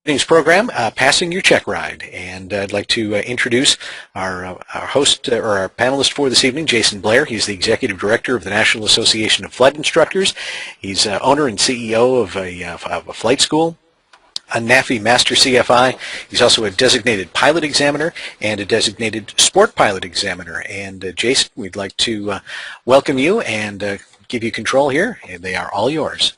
Today's program, Passing Your Checkride, and I'd like to introduce our host or our panelist for this evening, Jason Blair. He's the Executive Director of the National Association of Flight Instructors. He's owner and CEO of a flight school, a NAFI Master CFI. He's also a designated pilot examiner and a designated sport pilot examiner. And Jason, we'd like to welcome you and give you control here, and they are all yours.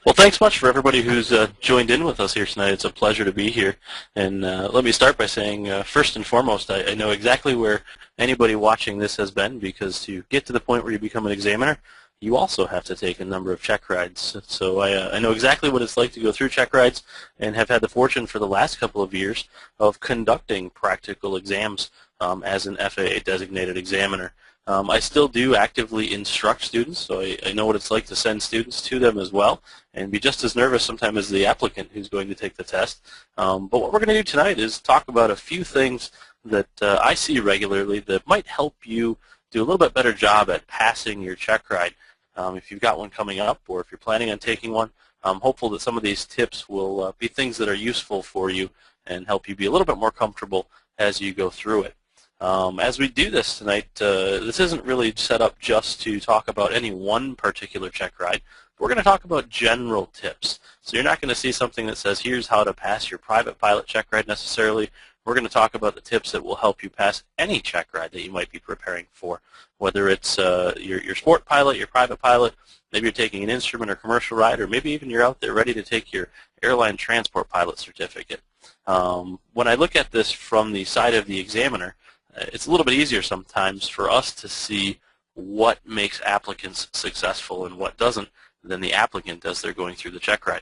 Well, thanks much for everybody who's joined in with us here tonight. It's a pleasure to be here. And let me start by saying, first and foremost, I know exactly where anybody watching this has been, because to get to the point where you become an examiner, you also have to take a number of check rides. So I know exactly what it's like to go through check rides, and have had the fortune for the last couple of years of conducting practical exams as an FAA designated examiner. I still do actively instruct students, so I know what it's like to send students to them as well, and be just as nervous sometimes as the applicant who's going to take the test. But what we're going to do tonight is talk about a few things that I see regularly that might help you do a little bit better job at passing your check ride. If you've got one coming up, or if you're planning on taking one, I'm hopeful that some of these tips will be things that are useful for you and help you be a little bit more comfortable as you go through it. As we do this tonight, this isn't really set up just to talk about any one particular check ride. We're going to talk about general tips. So you're not going to see something that says, here's how to pass your private pilot check ride necessarily. We're going to talk about the tips that will help you pass any check ride that you might be preparing for, whether it's your sport pilot, your private pilot, maybe you're taking an instrument or commercial ride, or maybe even you're out there ready to take your airline transport pilot certificate. When I look at this from the side of the examiner, it's a little bit easier sometimes for us to see what makes applicants successful and what doesn't than the applicant as they're going through the check ride.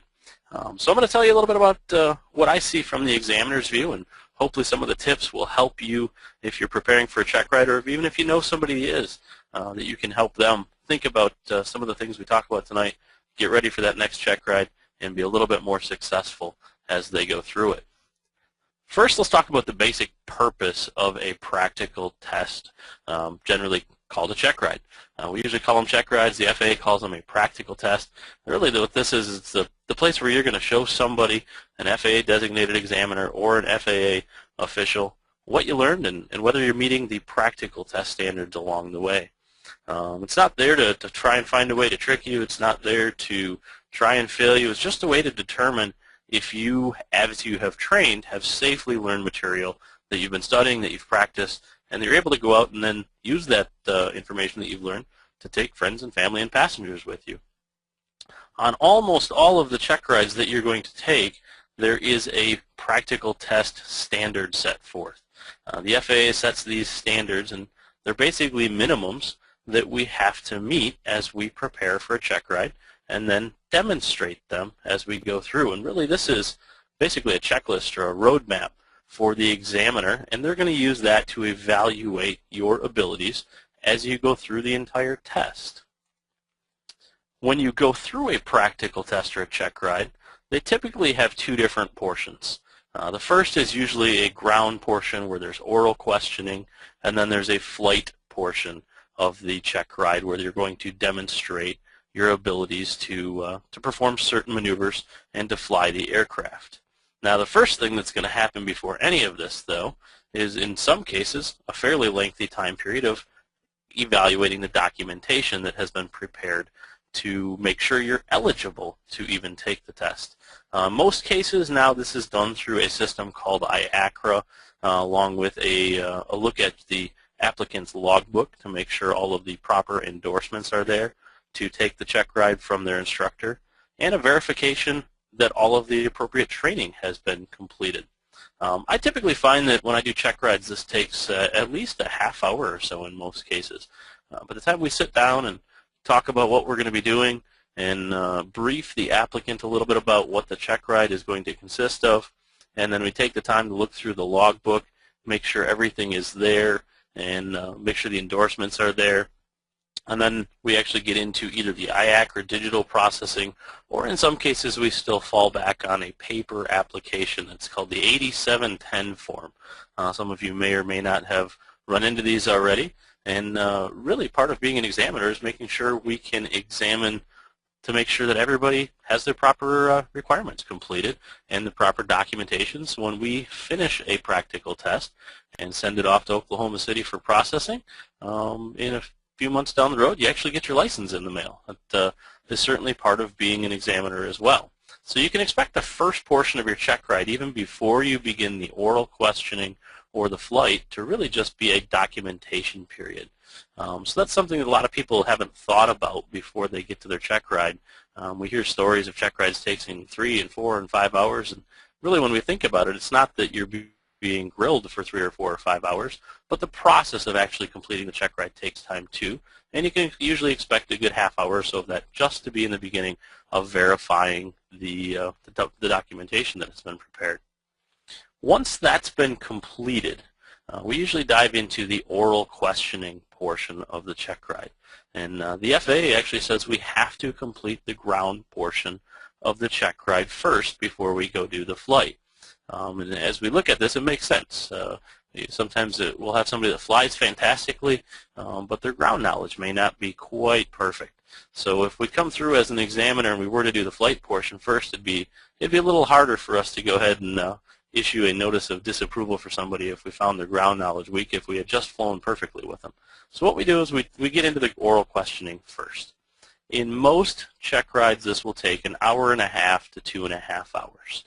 So I'm going to tell you a little bit about what I see from the examiner's view, and hopefully some of the tips will help you if you're preparing for a check ride, or even if you know somebody is, that you can help them think about some of the things we talk about tonight, get ready for that next check ride, and be a little bit more successful as they go through it. First, let's talk about the basic purpose of a practical test, generally called a check ride. We usually call them check rides. The FAA calls them a practical test. Really, what this is, it's the place where you're going to show somebody, an FAA designated examiner or an FAA official, what you learned and whether you're meeting the practical test standards along the way. It's not there to try and find a way to trick you. It's not there to try and fail you. It's just a way to determine if you, as you have trained, have safely learned material that you've been studying, that you've practiced, and you're able to go out and then use that information that you've learned to take friends and family and passengers with you. On almost all of the check rides that you're going to take, there is a practical test standard set forth. The FAA sets these standards, and they're basically minimums that we have to meet as we prepare for a check ride, and then demonstrate them as we go through. And really, this is basically a checklist or a roadmap for the examiner, and they're going to use that to evaluate your abilities as you go through the entire test. When you go through a practical test or a check ride, they typically have two different portions. The first is usually a ground portion where there's oral questioning, and then there's a flight portion of the check ride where you're going to demonstrate your abilities to perform certain maneuvers and to fly the aircraft. Now, the first thing that's going to happen before any of this, though, is in some cases a fairly lengthy time period of evaluating the documentation that has been prepared to make sure you're eligible to even take the test. Most cases now this is done through a system called IACRA, along with a look at the applicant's logbook to make sure all of the proper endorsements are there to take the check ride from their instructor, and a verification that all of the appropriate training has been completed. I typically find that when I do check rides, this takes at least a half hour or so in most cases. By the time we sit down and talk about what we're going to be doing and brief the applicant a little bit about what the check ride is going to consist of, and then we take the time to look through the logbook, make sure everything is there, and make sure the endorsements are there. And then we actually get into either the IAC or digital processing, or in some cases we still fall back on a paper application that's called the 8710 form. Some of you may or may not have run into these already, and really part of being an examiner is making sure we can examine to make sure that everybody has their proper requirements completed and the proper documentation. So when we finish a practical test and send it off to Oklahoma City for processing, in a few months down the road, you actually get your license in the mail. That is certainly part of being an examiner as well. So you can expect the first portion of your check ride, even before you begin the oral questioning or the flight, to really just be a documentation period. So that's something that a lot of people haven't thought about before they get to their check ride. We hear stories of check rides taking 3 and 4 and 5 hours, and really when we think about it, it's not that you're being grilled for 3 or 4 or 5 hours, but the process of actually completing the check ride takes time too, and you can usually expect a good half hour or so of that just to be in the beginning of verifying the documentation that has been prepared. Once that's been completed, we usually dive into the oral questioning portion of the check ride. And the FAA actually says we have to complete the ground portion of the check ride first before we go do the flight. And as we look at this, it makes sense. Sometimes we'll have somebody that flies fantastically, but their ground knowledge may not be quite perfect. So if we come through as an examiner and we were to do the flight portion first, it'd be a little harder for us to go ahead and issue a notice of disapproval for somebody if we found their ground knowledge weak, if we had just flown perfectly with them. So what we do is we get into the oral questioning first. In most check rides, this will take an hour and a half to 2.5 hours.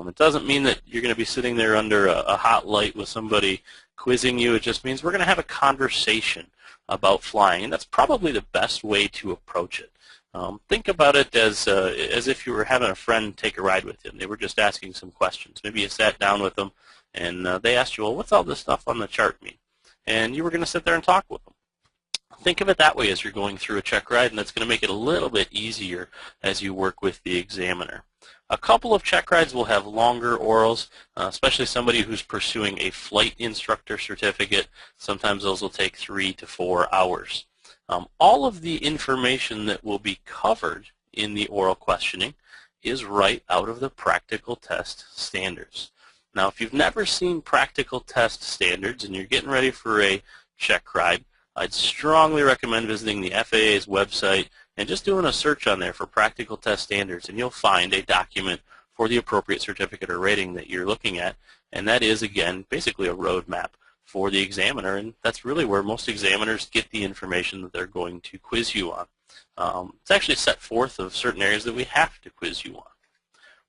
It doesn't mean that you're going to be sitting there under a hot light with somebody quizzing you. It just means we're going to have a conversation about flying, and that's probably the best way to approach it. Think about it as if you were having a friend take a ride with you, and they were just asking some questions. Maybe you sat down with them, and they asked you, well, what's all this stuff on the chart mean? And you were going to sit there and talk with them. Think of it that way as you're going through a check ride, and that's going to make it a little bit easier as you work with the examiner. A couple of check rides will have longer orals, especially somebody who's pursuing a flight instructor certificate. Sometimes those will take 3 to 4 hours. All of the information that will be covered in the oral questioning is right out of the practical test standards. Now, if you've never seen practical test standards and you're getting ready for a check ride, I'd strongly recommend visiting the FAA's website and just doing a search on there for practical test standards, and you'll find a document for the appropriate certificate or rating that you're looking at, and that is, again, basically a roadmap for the examiner, and that's really where most examiners get the information that they're going to quiz you on. It's actually set forth of certain areas that we have to quiz you on.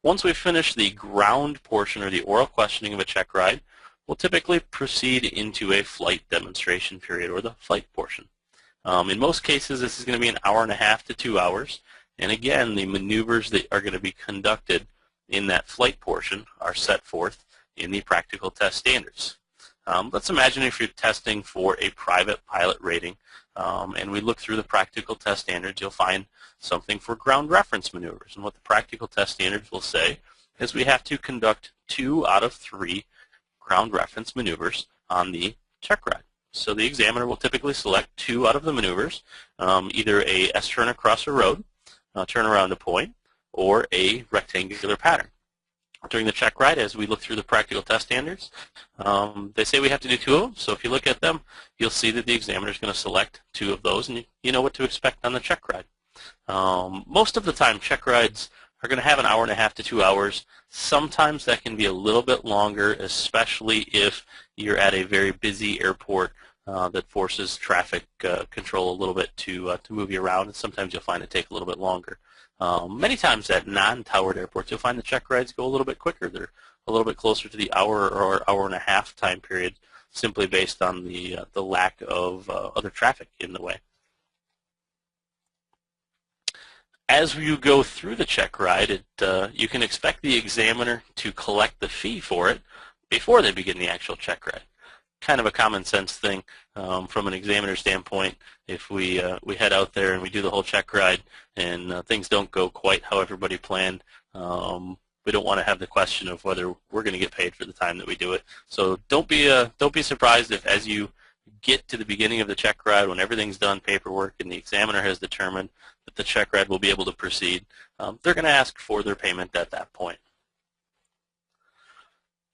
Once we finish the ground portion or the oral questioning of a check ride, we'll typically proceed into a flight demonstration period, or the flight portion. In most cases, this is going to be an hour and a half to 2 hours, and again, the maneuvers that are going to be conducted in that flight portion are set forth in the practical test standards. Let's imagine if you're testing for a private pilot rating, and we look through the practical test standards, you'll find something for ground reference maneuvers. And what the practical test standards will say is we have to conduct 2 out of 3 ground reference maneuvers on the check ride. So the examiner will typically select 2 out of the maneuvers, either a S-turn across a road, turn around a point, or a rectangular pattern. During the check ride, as we look through the practical test standards, they say we have to do 2 of them. So if you look at them, you'll see that the examiner is going to select 2 of those, and you know what to expect on the check ride. Most of the time, check rides are going to have an hour and a half to 2 hours. Sometimes that can be a little bit longer, especially if you're at a very busy airport that forces traffic control a little bit to move you around, and sometimes you'll find it take a little bit longer. Many times at non-towered airports, you'll find the check rides go a little bit quicker. They're a little bit closer to the hour or hour and a half time period, simply based on the lack of other traffic in the way. As you go through the check ride, you can expect the examiner to collect the fee for it before they begin the actual check ride. Kind of a common sense thing from an examiner standpoint. If we head out there and we do the whole check ride and things don't go quite how everybody planned, we don't want to have the question of whether we're going to get paid for the time that we do it. So don't be surprised if, as you get to the beginning of the check ride, when everything's done, paperwork, and the examiner has determined that the check ride will be able to proceed, they're going to ask for their payment at that point.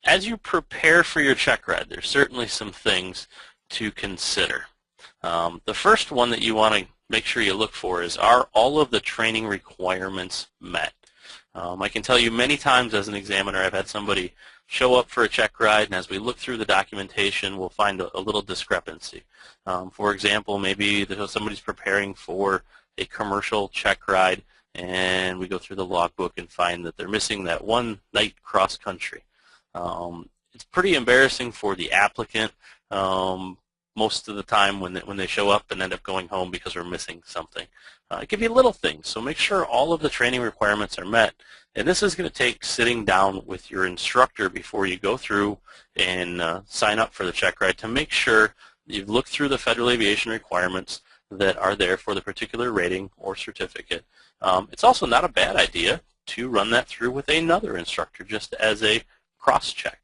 As you prepare for your check ride, there's certainly some things to consider. The first one that you want to make sure you look for is, are all of the training requirements met? I can tell you many times as an examiner I've had somebody show up for a check ride, and as we look through the documentation we'll find a little discrepancy. For example, maybe somebody's preparing for a commercial check ride, and we go through the logbook and find that they're missing that one night cross country. It's pretty embarrassing for the applicant most of the time when they show up and end up going home because we're missing something. It can be little things, so make sure all of the training requirements are met. And this is going to take sitting down with your instructor before you go through and sign up for the check ride to make sure you've looked through the federal aviation requirements that are there for the particular rating or certificate. It's also not a bad idea to run that through with another instructor just as a cross-check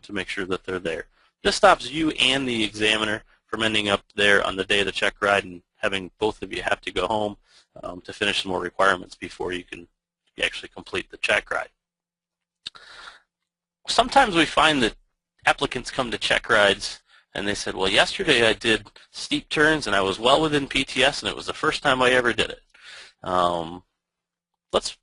to make sure that they're there. This stops you and the examiner from ending up there on the day of the check ride and having both of you have to go home to finish some more requirements before you can actually complete the check ride. Sometimes we find that applicants come to check rides and they said, well, yesterday I did steep turns and I was well within PTS and it was the first time I ever did it. Let's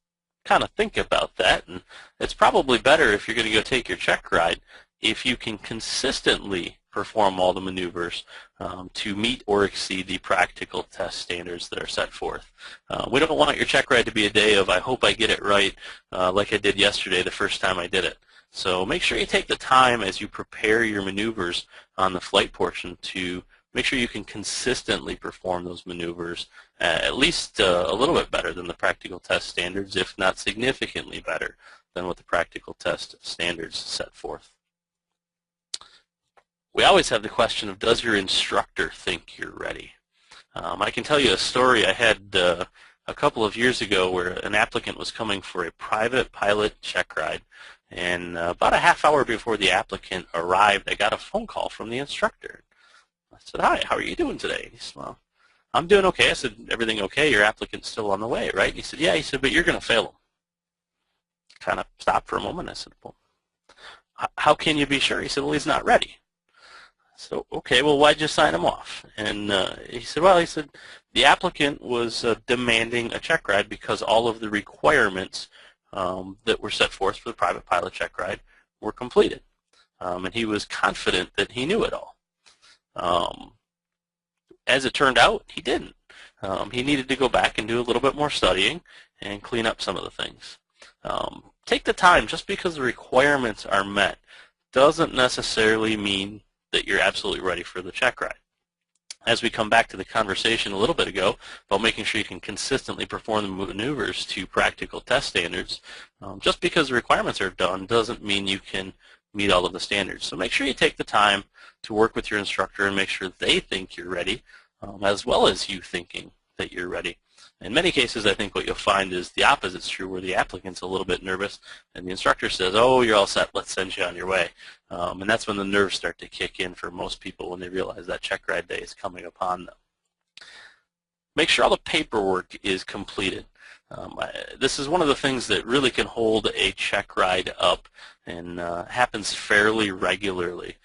kind of think about that, and it's probably better if you're going to go take your check ride if you can consistently perform all the maneuvers to meet or exceed the practical test standards that are set forth. We don't want your check ride to be a day of, I hope I get it right like I did yesterday the first time I did it. So make sure you take the time as you prepare your maneuvers on the flight portion to make sure you can consistently perform those maneuvers at least a little bit better than the practical test standards, if not significantly better than what the practical test standards set forth. We always have the question of, does your instructor think you're ready? I can tell you a story I had a couple of years ago where an applicant was coming for a private pilot check ride, and about a half hour before the applicant arrived, I got a phone call from the instructor. I said, hi, how are you doing today? He said, well, I'm doing okay. I said, everything okay? Your applicant's still on the way, right? He said, yeah. He said, but you're going to fail him. Kind of stopped for a moment. I said, well, how can you be sure? He said, well, he's not ready. So, okay, well, why'd you sign him off? And he said, well, the applicant was demanding a check ride because all of the requirements that were set forth for the private pilot check ride were completed. And he was confident that he knew it all. As it turned out, he didn't. He needed to go back and do a little bit more studying and clean up some of the things. Take the time. Just because the requirements are met doesn't necessarily mean that you're absolutely ready for the check ride. As we come back to the conversation a little bit ago about making sure you can consistently perform the maneuvers to practical test standards, just because the requirements are done doesn't mean you can meet all of the standards. So make sure you take the time to work with your instructor and make sure they think you're ready, as well as you thinking that you're ready. In many cases, I think what you'll find is the opposite's true, where the applicant's a little bit nervous and the instructor says, oh, you're all set, let's send you on your way. And that's when the nerves start to kick in for most people when they realize that check ride day is coming upon them. Make sure all the paperwork is completed. This is one of the things that really can hold a check ride up and happens fairly regularly.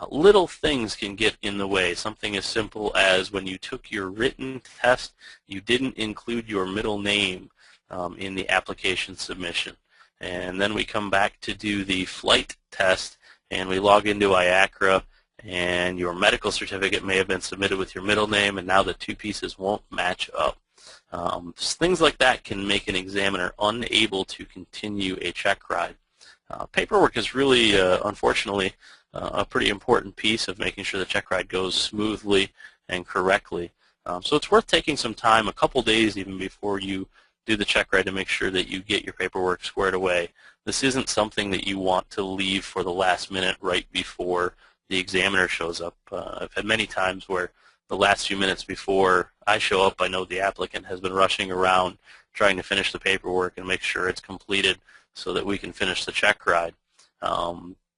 Little things can get in the way. Something as simple as when you took your written test, you didn't include your middle name in the application submission. And then we come back to do the flight test and we log into IACRA, and your medical certificate may have been submitted with your middle name, and now the two pieces won't match up. Things like that can make an examiner unable to continue a check ride. Paperwork is really, unfortunately, a pretty important piece of making sure the check ride goes smoothly and correctly. So it's worth taking some time, a couple days even before you do the check ride, to make sure that you get your paperwork squared away. This isn't something that you want to leave for the last minute right before the examiner shows up. I've had many times where the last few minutes before I show up, I know the applicant has been rushing around trying to finish the paperwork and make sure it's completed so that we can finish the check ride.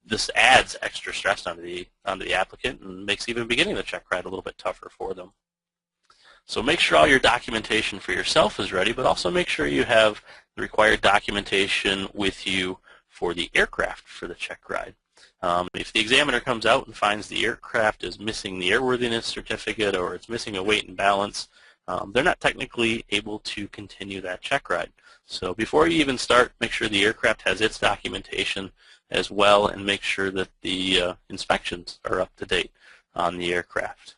This adds extra stress onto the applicant and makes even beginning the check ride a little bit tougher for them. So make sure all your documentation for yourself is ready, but also make sure you have the required documentation with you for the aircraft for the check ride. If the examiner comes out and finds the aircraft is missing the airworthiness certificate or it's missing a weight and balance, they're not technically able to continue that check ride. So before you even start, make sure the aircraft has its documentation as well, and make sure that the inspections are up to date on the aircraft.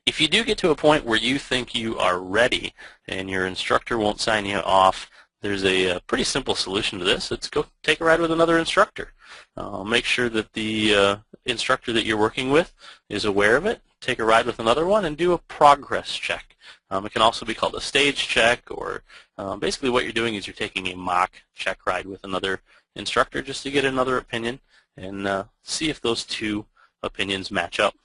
If you do get to a point where you think you are ready and your instructor won't sign you off, there's a pretty simple solution to this. It's go take a ride with another instructor. Make sure that the instructor that you're working with is aware of it. Take a ride with another one and do a progress check. It can also be called a stage check, or basically what you're doing is you're taking a mock check ride with another instructor just to get another opinion and see if those two opinions match up.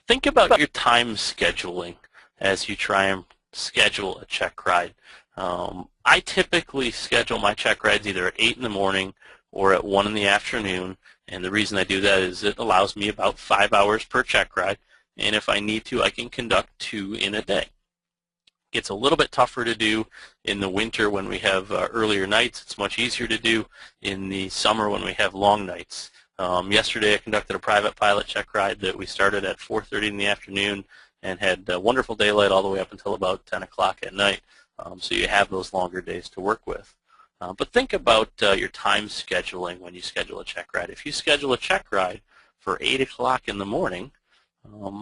Think about your time scheduling as you try and schedule a check ride. I typically schedule my check rides either at 8 in the morning or at 1 in the afternoon, and the reason I do that is it allows me about 5 hours per check ride, and if I need to, I can conduct 2 in a day. It's a little bit tougher to do in the winter when we have earlier nights. It's much easier to do in the summer when we have long nights. Yesterday I conducted a private pilot check ride that we started at 4:30 in the afternoon and had wonderful daylight all the way up until about 10 o'clock at night. So you have those longer days to work with. But think about your time scheduling when you schedule a check ride. If you schedule a check ride for 8 o'clock in the morning,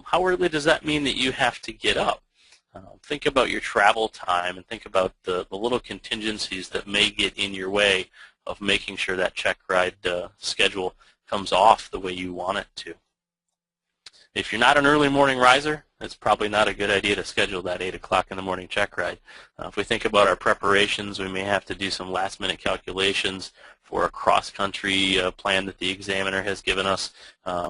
how early does that mean that you have to get up? Think about your travel time and think about the little contingencies that may get in your way of making sure that check ride schedule comes off the way you want it to. If you're not an early morning riser, it's probably not a good idea to schedule that 8 o'clock in the morning check ride. If we think about our preparations, we may have to do some last-minute calculations for a cross-country plan that the examiner has given us.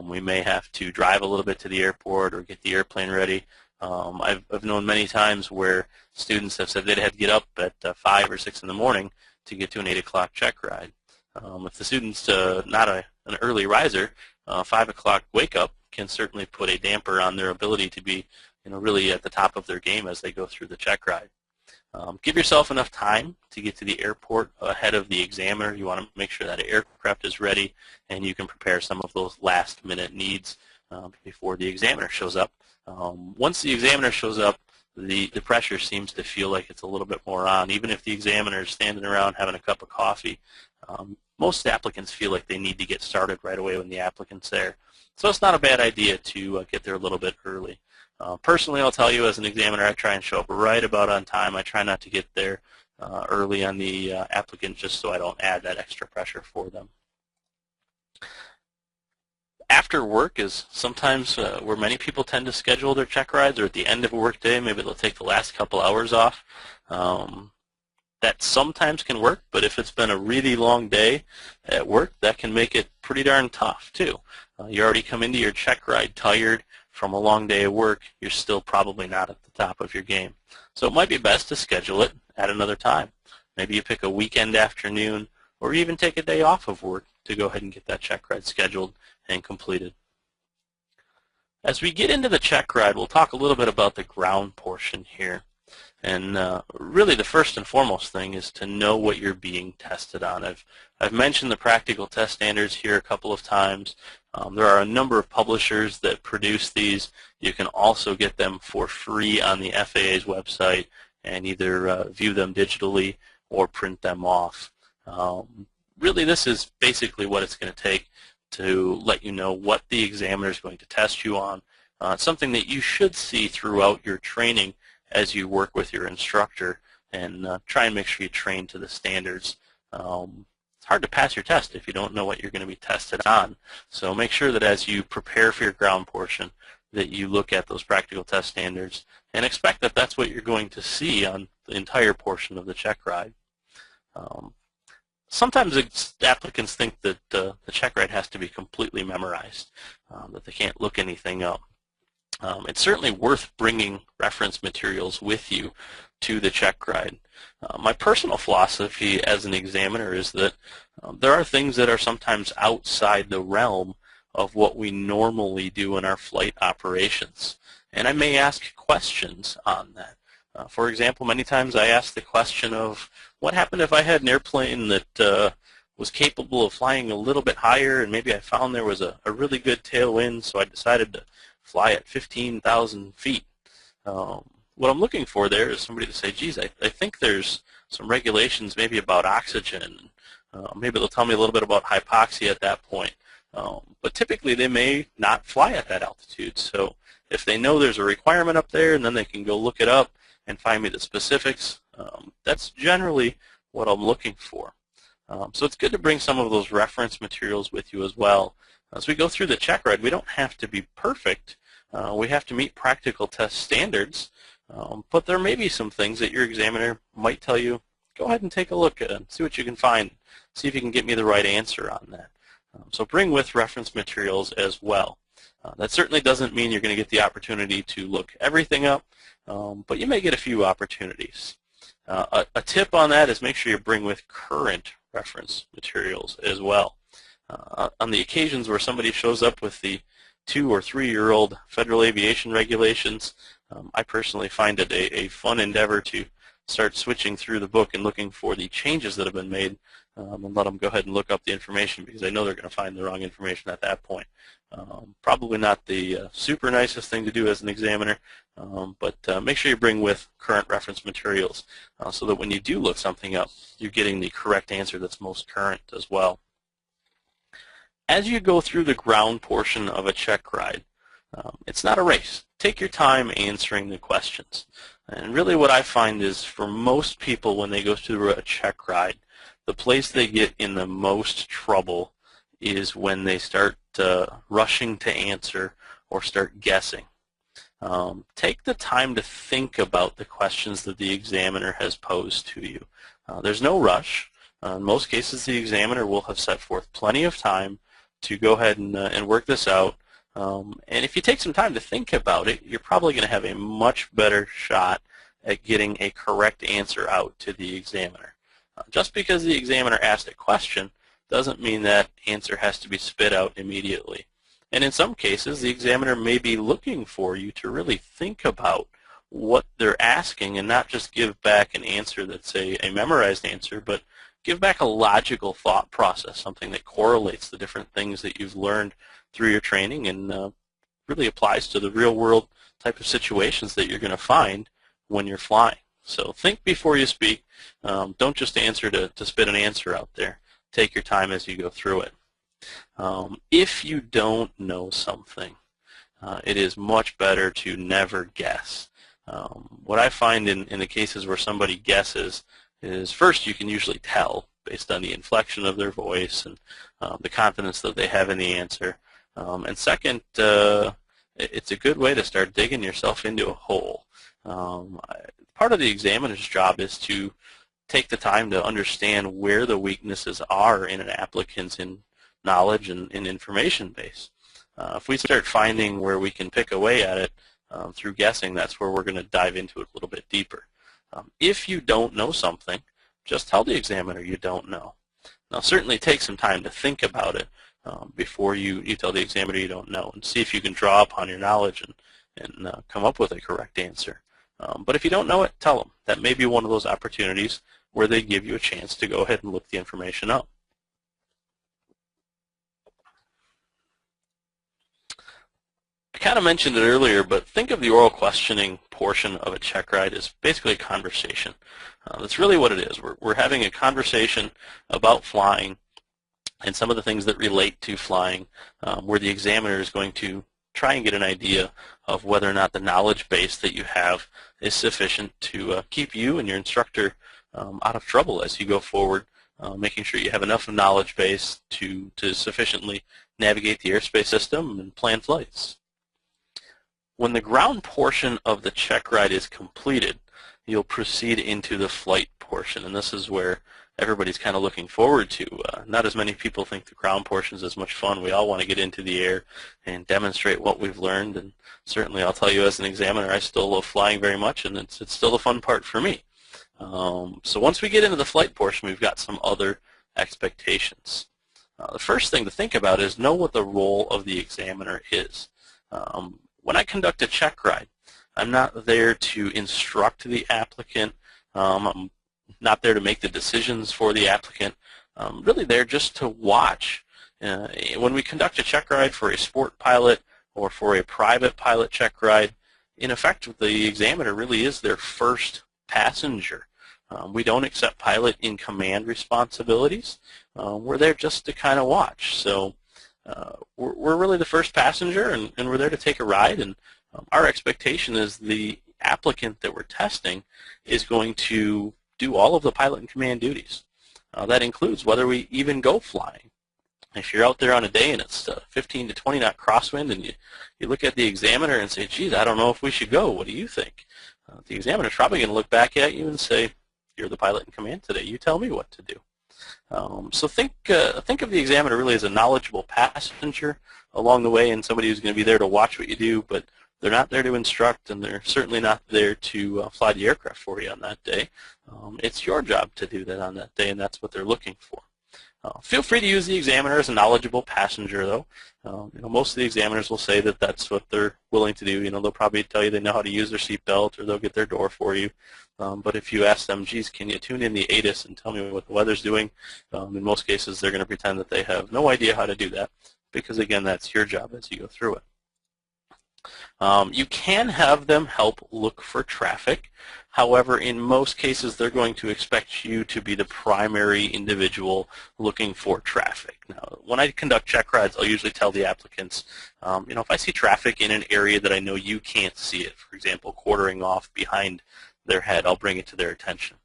We may have to drive a little bit to the airport or get the airplane ready. I've known many times where students have said they'd had to get up at 5 or 6 in the morning to get to an 8 o'clock check ride. If the student's not an early riser, 5 o'clock wake up can certainly put a damper on their ability to be really at the top of their game as they go through the check ride. Give yourself enough time to get to the airport ahead of the examiner. You want to make sure that aircraft is ready and you can prepare some of those last minute needs before the examiner shows up. Once the examiner shows up, the pressure seems to feel like it's a little bit more on. Even if the examiner is standing around having a cup of coffee, most applicants feel like they need to get started right away when the applicant's there. So it's not a bad idea to get there a little bit early. Personally, I'll tell you, as an examiner, I try and show up right about on time. I try not to get there early on the applicant just so I don't add that extra pressure for them. After work is sometimes where many people tend to schedule their check rides, or at the end of a work day, maybe they'll take the last couple hours off. That sometimes can work, but if it's been a really long day at work, that can make it pretty darn tough too. You already come into your check ride tired from a long day of work. You're still probably not at the top of your game. So it might be best to schedule it at another time. Maybe you pick a weekend afternoon, or even take a day off of work to go ahead and get that check ride scheduled and completed. As we get into the check ride, we'll talk a little bit about the ground portion here. And really the first and foremost thing is to know what you're being tested on. I've mentioned the practical test standards here a couple of times. There are a number of publishers that produce these. You can also get them for free on the FAA's website and either view them digitally or print them off. Really this is basically what it's going to take to let you know what the examiner is going to test you on. It's something that you should see throughout your training as you work with your instructor, and try and make sure you train to the standards. It's hard to pass your test if you don't know what you're going to be tested on. So make sure that as you prepare for your ground portion that you look at those practical test standards and expect that that's what you're going to see on the entire portion of the check ride. Sometimes applicants think that the check ride has to be completely memorized, that they can't look anything up. It's certainly worth bringing reference materials with you to the check ride. My personal philosophy as an examiner is that there are things that are sometimes outside the realm of what we normally do in our flight operations, and I may ask questions on that. For example, many times I ask the question of what happened if I had an airplane that was capable of flying a little bit higher, and maybe I found there was a really good tailwind, so I decided to fly at 15,000 feet. What I'm looking for there is somebody to say, geez, I think there's some regulations maybe about oxygen. Maybe they'll tell me a little bit about hypoxia at that point. But typically they may not fly at that altitude. So if they know there's a requirement up there and then they can go look it up and find me the specifics, that's generally what I'm looking for. So it's good to bring some of those reference materials with you as well. As we go through the Checkride, we don't have to be perfect. We have to meet practical test standards, but there may be some things that your examiner might tell you, go ahead and take a look at it, see what you can find, see if you can get me the right answer on that. So bring with reference materials as well. That certainly doesn't mean you're going to get the opportunity to look everything up, but you may get a few opportunities. A tip on that is make sure you bring with current reference materials as well. On the occasions where somebody shows up with the 2 or 3-year-old federal aviation regulations, I personally find it a fun endeavor to start switching through the book and looking for the changes that have been made, and let them go ahead and look up the information, because I know they're going to find the wrong information at that point. Probably not the super nicest thing to do as an examiner, but make sure you bring with current reference materials so that when you do look something up, you're getting the correct answer that's most current as well. As you go through the ground portion of a Checkride, it's not a race. Take your time answering the questions. And really what I find is for most people when they go through a Checkride, the place they get in the most trouble is when they start rushing to answer or start guessing. Take the time to think about the questions that the examiner has posed to you. There's no rush. In most cases, the examiner will have set forth plenty of time to go ahead and work this out. And if you take some time to think about it, you're probably going to have a much better shot at getting a correct answer out to the examiner. Just because the examiner asked a question doesn't mean that answer has to be spit out immediately. And in some cases, the examiner may be looking for you to really think about what they're asking and not just give back an answer that's a memorized answer, but give back a logical thought process, something that correlates the different things that you've learned through your training and really applies to the real world type of situations that you're going to find when you're flying. So think before you speak. Don't just answer to spit an answer out there. Take your time as you go through it. If you don't know something, it is much better to never guess. What I find in the cases where somebody guesses is, first, you can usually tell based on the inflection of their voice and the confidence that they have in the answer. And second, it's a good way to start digging yourself into a hole. Part of the examiner's job is to take the time to understand where the weaknesses are in an applicant's knowledge and information base. If we start finding where we can pick away at it through guessing, that's where we're going to dive into it a little bit deeper. If you don't know something, just tell the examiner you don't know. Now, certainly take some time to think about it before you tell the examiner you don't know, and see if you can draw upon your knowledge and come up with a correct answer. But if you don't know it, tell them. That may be one of those opportunities where they give you a chance to go ahead and look the information up. I kind of mentioned it earlier, but think of the oral questioning portion of a Checkride as basically a conversation. That's really what it is. We're having a conversation about flying and some of the things that relate to flying, where the examiner is going to try and get an idea of whether or not the knowledge base that you have is sufficient to keep you and your instructor out of trouble as you go forward, making sure you have enough knowledge base to sufficiently navigate the airspace system and plan flights. When the ground portion of the Checkride is completed, you'll proceed into the flight portion, and this is where everybody's kind of looking forward to. Not as many people think the ground portion is as much fun. We all want to get into the air and demonstrate what we've learned, and certainly I'll tell you as an examiner, I still love flying very much, and it's still a fun part for me. So once we get into the flight portion, we've got some other expectations. The first thing to think about is know what the role of the examiner is. When I conduct a Checkride, I'm not there to instruct the applicant. I'm not there to make the decisions for the applicant. Really there just to watch. When we conduct a Checkride for a sport pilot or for a private pilot check ride, in effect, the examiner really is their first passenger. We don't accept pilot in command responsibilities. We're there just to kind of watch. So we're really the first passenger, and we're there to take a ride. And our expectation is the applicant that we're testing is going to do all of the pilot and command duties. That includes whether we even go flying. If you're out there on a day and it's 15 to 20 knot crosswind and you look at the examiner and say, geez, I don't know if we should go. What do you think? The examiner's probably going to look back at you and say, you're the pilot in command today. You tell me what to do. So think of the examiner really as a knowledgeable passenger along the way and somebody who's going to be there to watch what you do, but they're not there to instruct, and they're certainly not there to fly the aircraft for you on that day. It's your job to do that on that day, and that's what they're looking for. Feel free to use the examiner as a knowledgeable passenger, though. Most of the examiners will say that that's what they're willing to do. They'll probably tell you they know how to use their seatbelt, or they'll get their door for you. But if you ask them, geez, can you tune in the ATIS and tell me what the weather's doing, in most cases they're going to pretend that they have no idea how to do that, because, again, that's your job as you go through it. You can have them help look for traffic. However, in most cases, they're going to expect you to be the primary individual looking for traffic. Now, when I conduct check rides, I'll usually tell the applicants, if I see traffic in an area that I know you can't see it, for example, quartering off behind their head, I'll bring it to their attention.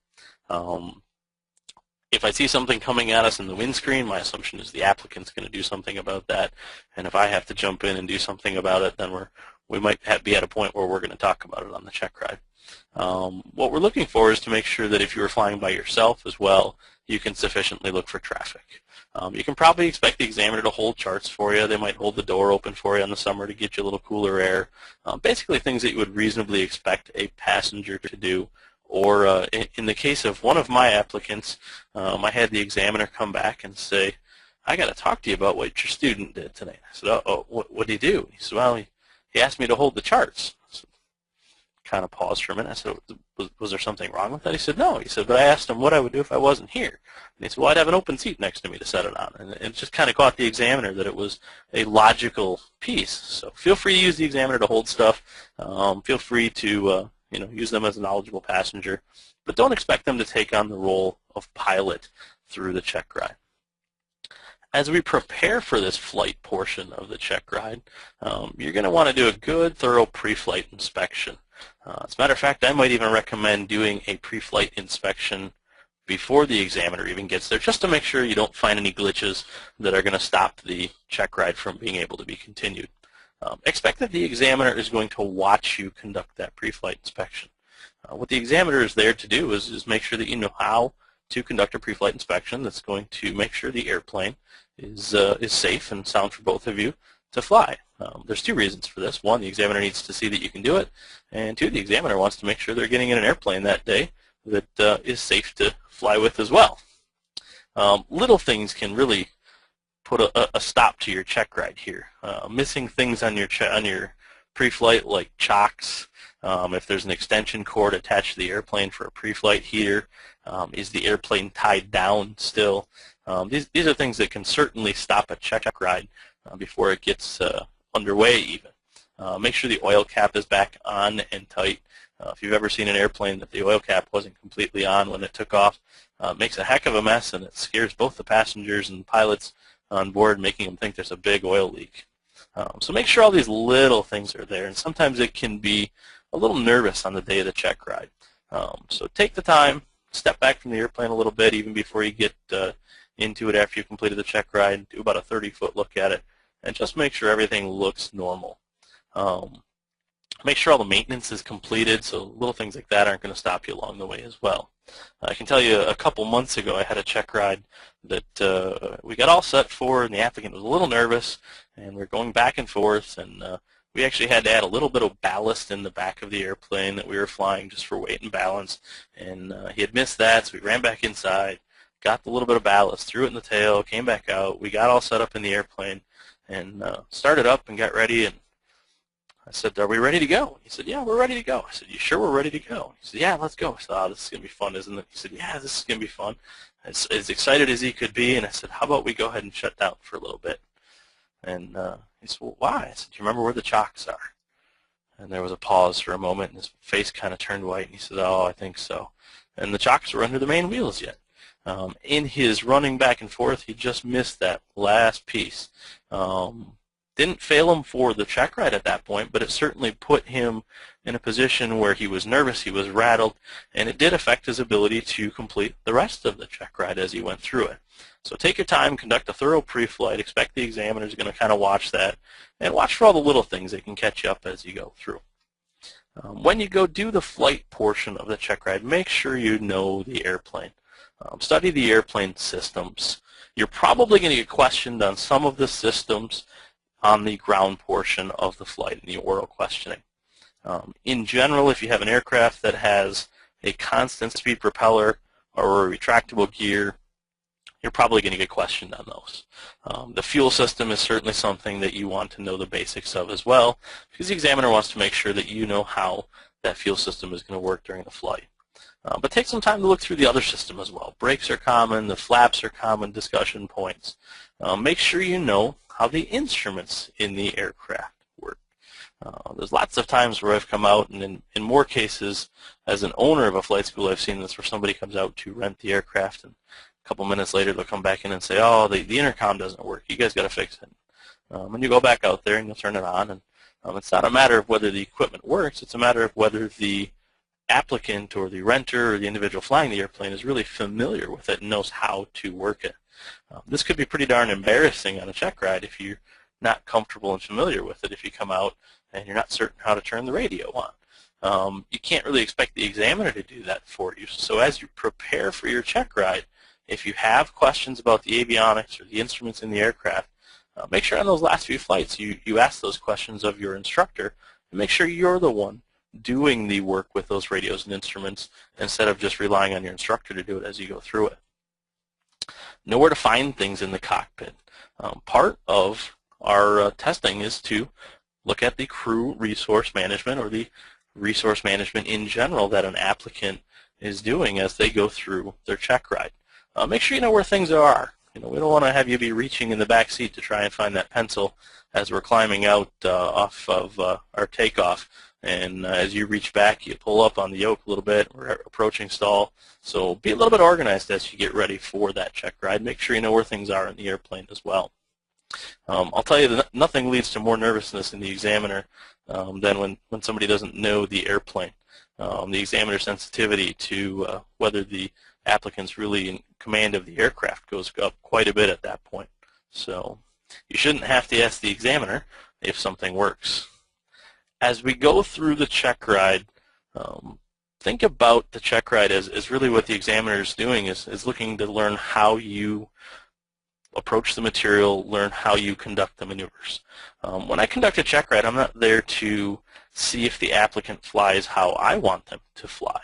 If I see something coming at us in the windscreen, my assumption is the applicant's going to do something about that. And if I have to jump in and do something about it, then we might be at a point where we're going to talk about it on the check ride. What we're looking for is to make sure that if you were flying by yourself as well, you can sufficiently look for traffic. You can probably expect the examiner to hold charts for you. They might hold the door open for you in the summer to get you a little cooler air. Basically things that you would reasonably expect a passenger to do. Or in the case of one of my applicants, I had the examiner come back and say, I got to talk to you about what your student did today. I said, what did he do? He said, well, he asked me to hold the charts. So, kind of paused for a minute. I said, was there something wrong with that? He said, no. He said, but I asked him what I would do if I wasn't here. And he said, well, I'd have an open seat next to me to set it on. And it just kind of caught the examiner that it was a logical piece. So feel free to use the examiner to hold stuff. Feel free to use them as a knowledgeable passenger. But don't expect them to take on the role of pilot through the check ride. As we prepare for this flight portion of the check ride, you're going to want to do a good, thorough pre-flight inspection. As a matter of fact, I might even recommend doing a pre-flight inspection before the examiner even gets there, just to make sure you don't find any glitches that are going to stop the check ride from being able to be continued. Expect that the examiner is going to watch you conduct that pre-flight inspection. What the examiner is there to do is make sure that you know how to conduct a pre-flight inspection that's going to make sure the airplane is safe and sound for both of you to fly. There's two reasons for this. One, the examiner needs to see that you can do it, and two, the examiner wants to make sure they're getting in an airplane that day that is safe to fly with as well. Little things can really put a stop to your check ride here. Missing things on your pre-flight, like chocks, if there's an extension cord attached to the airplane for a pre-flight heater, is the airplane tied down still? These are things that can certainly stop a check ride before it gets underway even. Make sure the oil cap is back on and tight. If you've ever seen an airplane that the oil cap wasn't completely on when it took off, it makes a heck of a mess, and it scares both the passengers and pilots on board, making them think there's a big oil leak. So make sure all these little things are there, and sometimes it can be a little nervous on the day of the check ride. So take the time, step back from the airplane a little bit even before you get into it after you've completed the check ride, do about a 30-foot look at it, and just make sure everything looks normal. Make sure all the maintenance is completed, so little things like that aren't going to stop you along the way as well. I can tell you a couple months ago I had a check ride that we got all set for, and the applicant was a little nervous, and we're going back and forth, and we actually had to add a little bit of ballast in the back of the airplane that we were flying just for weight and balance, and he had missed that, so we ran back inside, got the little bit of ballast, threw it in the tail, came back out, we got all set up in the airplane, and started up and got ready, and I said, are we ready to go? He said, yeah, we're ready to go. I said, you sure we're ready to go? He said, yeah, let's go. I said, oh, this is going to be fun, isn't it? He said, yeah, this is going to be fun. As excited as he could be, and I said, how about we go ahead and shut down for a little bit? And he said, well, why? I said, do you remember where the chocks are? And there was a pause for a moment, and his face kind of turned white, and he said, oh, I think so. And the chocks were under the main wheels yet. In his running back and forth, he just missed that last piece. Didn't fail him for the check ride at that point, but it certainly put him in a position where he was nervous, he was rattled, and it did affect his ability to complete the rest of the check ride as he went through it. So take your time, conduct a thorough pre-flight, expect the examiner is going to kind of watch that, and watch for all the little things that can catch you up as you go through. When you go do the flight portion of the check ride, make sure you know the airplane. Study the airplane systems. You're probably going to get questioned on some of the systems on the ground portion of the flight in the oral questioning. In general, if you have an aircraft that has a constant speed propeller or a retractable gear, you're probably going to get questioned on those. The fuel system is certainly something that you want to know the basics of as well, because the examiner wants to make sure that you know how that fuel system is going to work during the flight. But take some time to look through the other system as well. Brakes are common, the flaps are common discussion points. Make sure you know how the instruments in the aircraft work. There's lots of times where I've come out, and in more cases, as an owner of a flight school, I've seen this where somebody comes out to rent the aircraft, and a couple minutes later they'll come back in and say, oh, the intercom doesn't work, you guys got to fix it. And you go back out there and you'll turn it on, and it's not a matter of whether the equipment works, it's a matter of whether the applicant or the renter or the individual flying the airplane is really familiar with it and knows how to work it. This could be pretty darn embarrassing on a check ride if you're not comfortable and familiar with it, if you come out and you're not certain how to turn the radio on. You can't really expect the examiner to do that for you. So as you prepare for your check ride, if you have questions about the avionics or the instruments in the aircraft, make sure on those last few flights you ask those questions of your instructor, and make sure you're the one doing the work with those radios and instruments instead of just relying on your instructor to do it as you go through it. Know where to find things in the cockpit. Part of our testing is to look at the crew resource management or the resource management in general that an applicant is doing as they go through their check ride. Make sure you know where things are. We don't want to have you be reaching in the back seat to try and find that pencil as we're climbing out off of our takeoff. And as you reach back, you pull up on the yoke a little bit. We're approaching stall. So be a little bit organized as you get ready for that check ride. Make sure you know where things are in the airplane as well. I'll tell you that nothing leads to more nervousness in the examiner than when somebody doesn't know the airplane. The examiner sensitivity to whether the applicant's really in command of the aircraft goes up quite a bit at that point. So you shouldn't have to ask the examiner if something works. As we go through the check ride, think about the check ride as really what the examiner is doing is looking to learn how you approach the material, learn how you conduct the maneuvers. When I conduct a check ride, I'm not there to see if the applicant flies how I want them to fly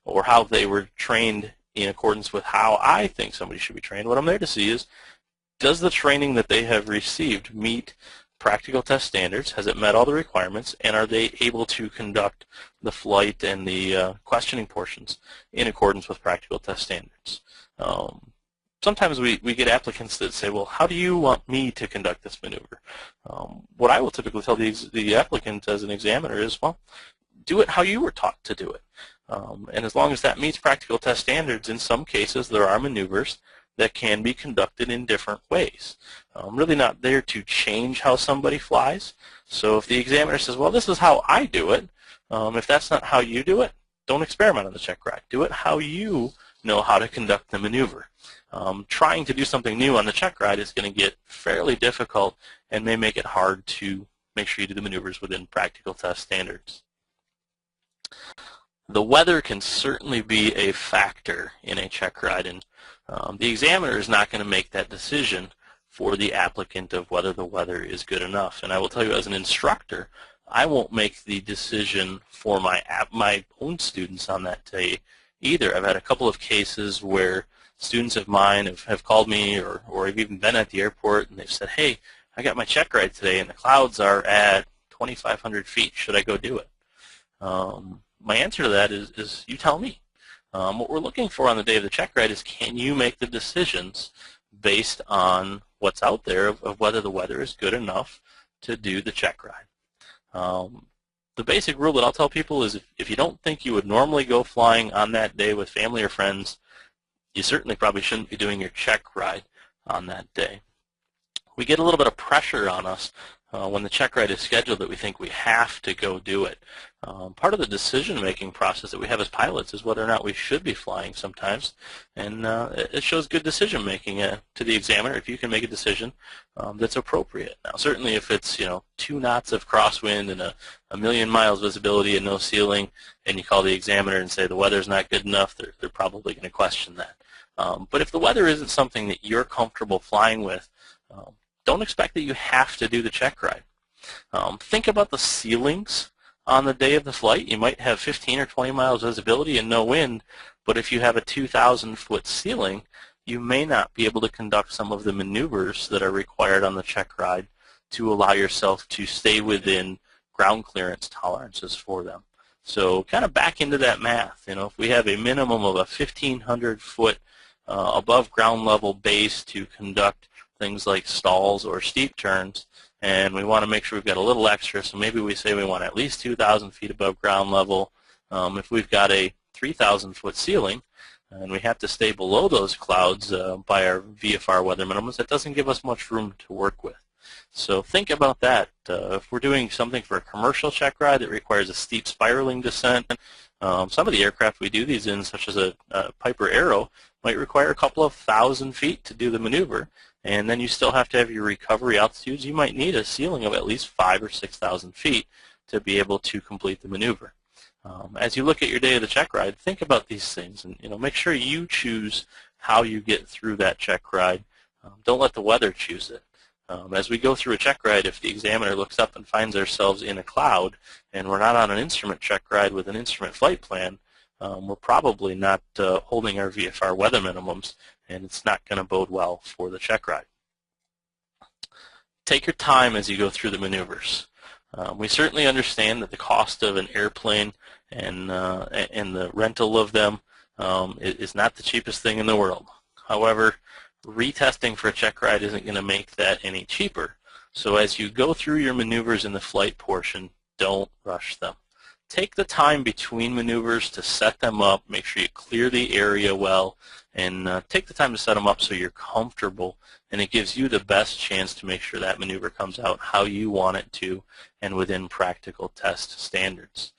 or how they were trained in accordance with how I think somebody should be trained. What I'm there to see is, does the training that they have received meet practical test standards? Has it met all the requirements? And are they able to conduct the flight and the questioning portions in accordance with practical test standards? Sometimes we get applicants that say, well, how do you want me to conduct this maneuver? What I will typically tell the applicant as an examiner is, well, do it how you were taught to do it. And as long as that meets practical test standards, in some cases there are maneuvers that can be conducted in different ways. I'm really not there to change how somebody flies. So if the examiner says, well, this is how I do it, if that's not how you do it, don't experiment on the check ride. Do it how you know how to conduct the maneuver. Trying to do something new on the check ride is going to get fairly difficult and may make it hard to make sure you do the maneuvers within practical test standards. The weather can certainly be a factor in a check ride, and the examiner is not going to make that decision for the applicant of whether the weather is good enough. And I will tell you, as an instructor, I won't make the decision for my own students on that day either. I've had a couple of cases where students of mine have called me or I've even been at the airport and they've said, hey, I got my check ride today and the clouds are at 2,500 feet. Should I go do it? My answer to that is you tell me. What we're looking for on the day of the check ride is, can you make the decisions based on what's out there of whether the weather is good enough to do the check ride. The basic rule that I'll tell people is if you don't think you would normally go flying on that day with family or friends, you certainly probably shouldn't be doing your check ride on that day. We get a little bit of pressure on us when the check ride is scheduled that we think we have to go do it. Part of the decision-making process that we have as pilots is whether or not we should be flying sometimes, and it shows good decision-making to the examiner if you can make a decision that's appropriate. Now, certainly if it's 2 knots of crosswind and a million miles visibility and no ceiling, and you call the examiner and say the weather's not good enough, they're probably going to question that. But if the weather isn't something that you're comfortable flying with, don't expect that you have to do the check ride. Think about the ceilings on the day of the flight. You might have 15 or 20 miles visibility and no wind, but if you have a 2,000-foot ceiling, you may not be able to conduct some of the maneuvers that are required on the check ride to allow yourself to stay within ground clearance tolerances for them. So kind of back into that math. If we have a minimum of a 1,500-foot above ground level base to conduct things like stalls or steep turns, and we want to make sure we've got a little extra, so maybe we say we want at least 2,000 feet above ground level. If we've got a 3,000-foot ceiling and we have to stay below those clouds by our VFR weather minimums, that doesn't give us much room to work with. So think about that. If we're doing something for a commercial check ride that requires a steep spiraling descent, some of the aircraft we do these in, such as a Piper Arrow, might require a couple of thousand feet to do the maneuver, and then you still have to have your recovery altitudes. You might need a ceiling of at least 5,000 or 6,000 feet to be able to complete the maneuver. As you look at your day of the check ride, think about these things, and make sure you choose how you get through that check ride. Don't let the weather choose it. As we go through a check ride, if the examiner looks up and finds ourselves in a cloud and we're not on an instrument check ride with an instrument flight plan, we're probably not holding our VFR weather minimums, and it's not going to bode well for the check ride. Take your time as you go through the maneuvers. We certainly understand that the cost of an airplane and the rental of them is not the cheapest thing in the world. However, retesting for a check ride isn't going to make that any cheaper. So as you go through your maneuvers in the flight portion, don't rush them. Take the time between maneuvers to set them up, make sure you clear the area well, and take the time to set them up so you're comfortable, and it gives you the best chance to make sure that maneuver comes out how you want it to and within practical test standards.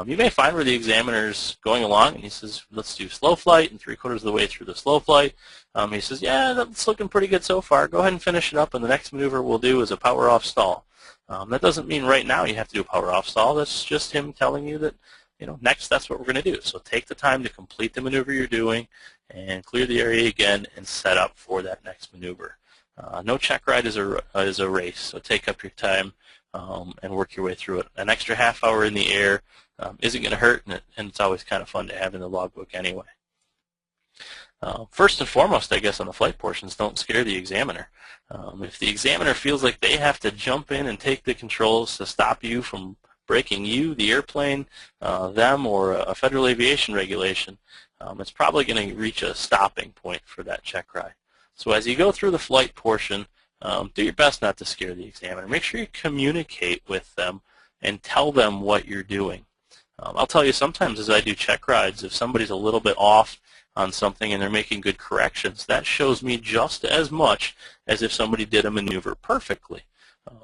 You may find where the examiner's going along and he says, let's do slow flight, and 3/4 of the way through the slow flight, he says, yeah, that's looking pretty good so far. Go ahead and finish it up, and the next maneuver we'll do is a power off stall. That doesn't mean right now you have to do a power off stall. That's just him telling you that, next that's what we're going to do. So take the time to complete the maneuver you're doing and clear the area again and set up for that next maneuver. No check ride is a race, so take up your time and work your way through it. An extra half hour in the air isn't going to hurt, and it's always kind of fun to have in the logbook anyway. First and foremost, I guess, on the flight portions, don't scare the examiner. If the examiner feels like they have to jump in and take the controls to stop you from breaking you, the airplane, them, or a federal aviation regulation, it's probably going to reach a stopping point for that check ride. So as you go through the flight portion, do your best not to scare the examiner. Make sure you communicate with them and tell them what you're doing. I'll tell you, sometimes as I do check rides, if somebody's a little bit off on something and they're making good corrections, that shows me just as much as if somebody did a maneuver perfectly.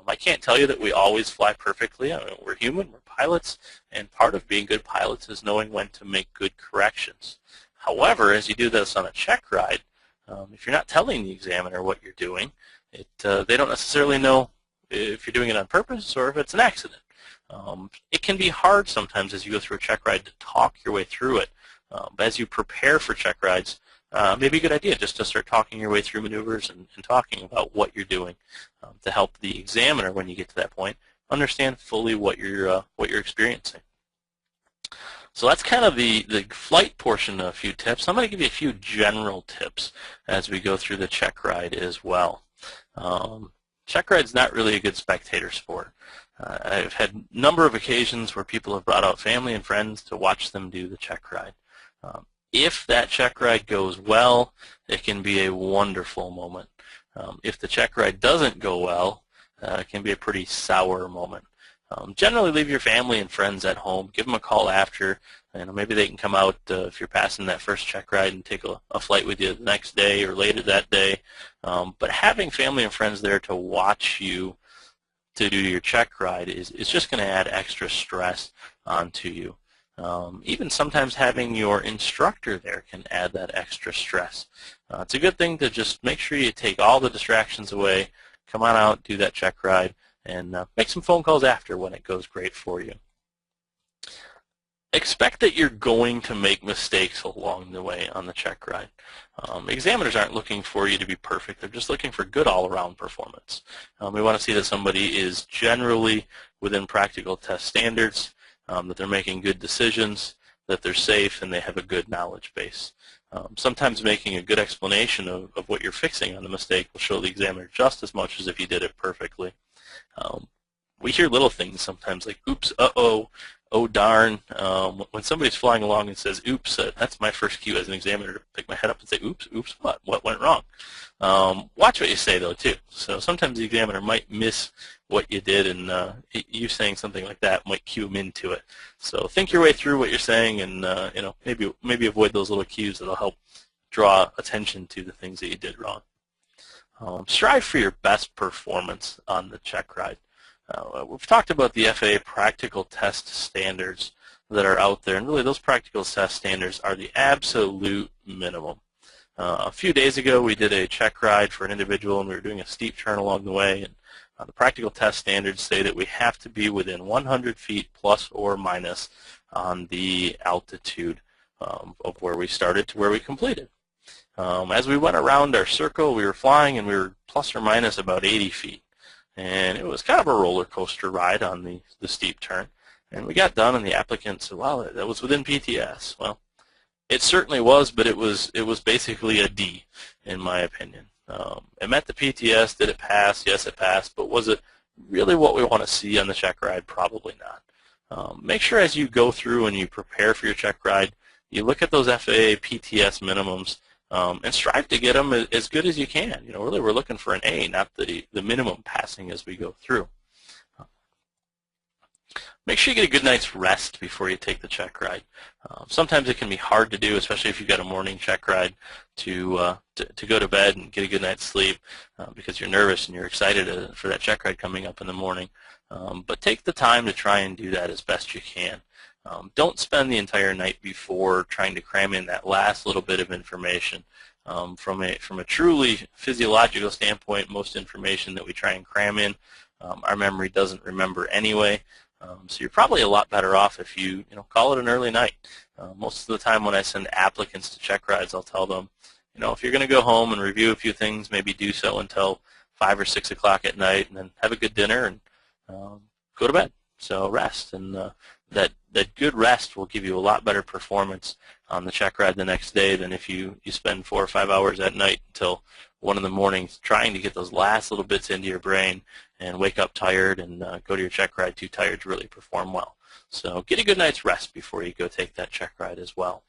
I can't tell you that we always fly perfectly. We're human, we're pilots, and part of being good pilots is knowing when to make good corrections. However, as you do this on a check ride, if you're not telling the examiner what you're doing, they don't necessarily know if you're doing it on purpose or if it's an accident. It can be hard sometimes as you go through a check ride to talk your way through it. As you prepare for check rides, maybe a good idea just to start talking your way through maneuvers and talking about what you're doing to help the examiner, when you get to that point, understand fully what you're experiencing. So that's kind of the flight portion of a few tips. I'm going to give you a few general tips as we go through the check ride as well. Check ride's not really a good spectator sport. I've had a number of occasions where people have brought out family and friends to watch them do the check ride. If that check ride goes well, it can be a wonderful moment. If the check ride doesn't go well, it can be a pretty sour moment. Generally leave your family and friends at home. Give them a call after. Maybe they can come out if you're passing that first check ride and take a flight with you the next day or later that day. But having family and friends there to watch you to do your check ride is just going to add extra stress onto you. Even sometimes having your instructor there can add that extra stress. It's a good thing to just make sure you take all the distractions away, come on out, do that check ride, and make some phone calls after when it goes great for you. Expect that you're going to make mistakes along the way on the check ride. Examiners aren't looking for you to be perfect. They're just looking for good all-around performance. We want to see that somebody is generally within practical test standards, that they're making good decisions, that they're safe, and they have a good knowledge base. Sometimes making a good explanation of what you're fixing on the mistake will show the examiner just as much as if you did it perfectly. We hear little things sometimes like, oops, uh-oh, oh darn. When somebody's flying along and says, oops, that's my first cue as an examiner to pick my head up and say, oops, what? What went wrong? Watch what you say, though, too. So sometimes the examiner might miss what you did, and you saying something like that might cue them into it. So think your way through what you're saying, and maybe avoid those little cues that'll help draw attention to the things that you did wrong. Strive for your best performance on the check ride. We've talked about the FAA practical test standards that are out there, and really those practical test standards are the absolute minimum. A few days ago we did a check ride for an individual, and we were doing a steep turn along the way, and the practical test standards say that we have to be within 100 feet plus or minus on the altitude of where we started to where we completed. As we went around our circle, we were flying, and we were plus or minus about 80 feet. And it was kind of a roller coaster ride on the steep turn. And we got done, and the applicant said, well, that was within PTS. Well, it certainly was, but it was basically a D, in my opinion. It met the PTS. Did it pass? Yes, it passed. But was it really what we want to see on the check ride? Probably not. Make sure as you go through and you prepare for your check ride, you look at those FAA PTS minimums, and strive to get them as good as you can. Really we're looking for an A, not the minimum passing as we go through. Make sure you get a good night's rest before you take the check ride. Sometimes it can be hard to do, especially if you've got a morning check ride, to go to bed and get a good night's sleep because you're nervous and you're excited for that check ride coming up in the morning. But take the time to try and do that as best you can. Don't spend the entire night before trying to cram in that last little bit of information. From a truly physiological standpoint, most information that we try and cram in, our memory doesn't remember anyway. So you're probably a lot better off if you call it an early night. Most of the time when I send applicants to check rides, I'll tell them, if you're going to go home and review a few things, maybe do so until 5 or 6 o'clock at night, and then have a good dinner and go to bed. So rest, and that good rest will give you a lot better performance on the check ride the next day than if you spend 4 or 5 hours at night until 1 in the morning trying to get those last little bits into your brain and wake up tired and go to your check ride too tired to really perform well. So get a good night's rest before you go take that check ride as well.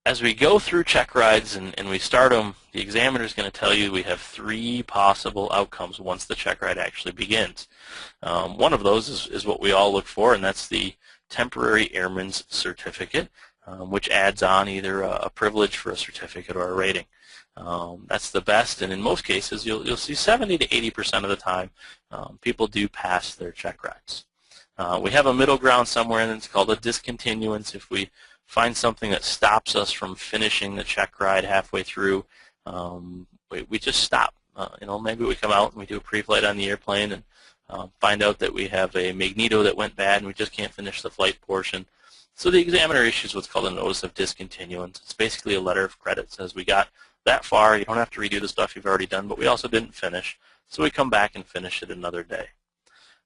As we go through check rides and we start them, the examiner is going to tell you we have 3 possible outcomes once the check ride actually begins. One of those is what we all look for, and that's the temporary airman's certificate, which adds on either a privilege for a certificate or a rating. That's the best, and in most cases you'll see 70 to 80% of the time people do pass their check rides. We have a middle ground somewhere, and it's called a discontinuance. If we find something that stops us from finishing the check ride halfway through, we just stop. Maybe we come out and we do a pre-flight on the airplane and find out that we have a magneto that went bad and we just can't finish the flight portion. So the examiner issues what's called a notice of discontinuance. It's basically a letter of credit. It says we got that far, you don't have to redo the stuff you've already done, but we also didn't finish, so we come back and finish it another day.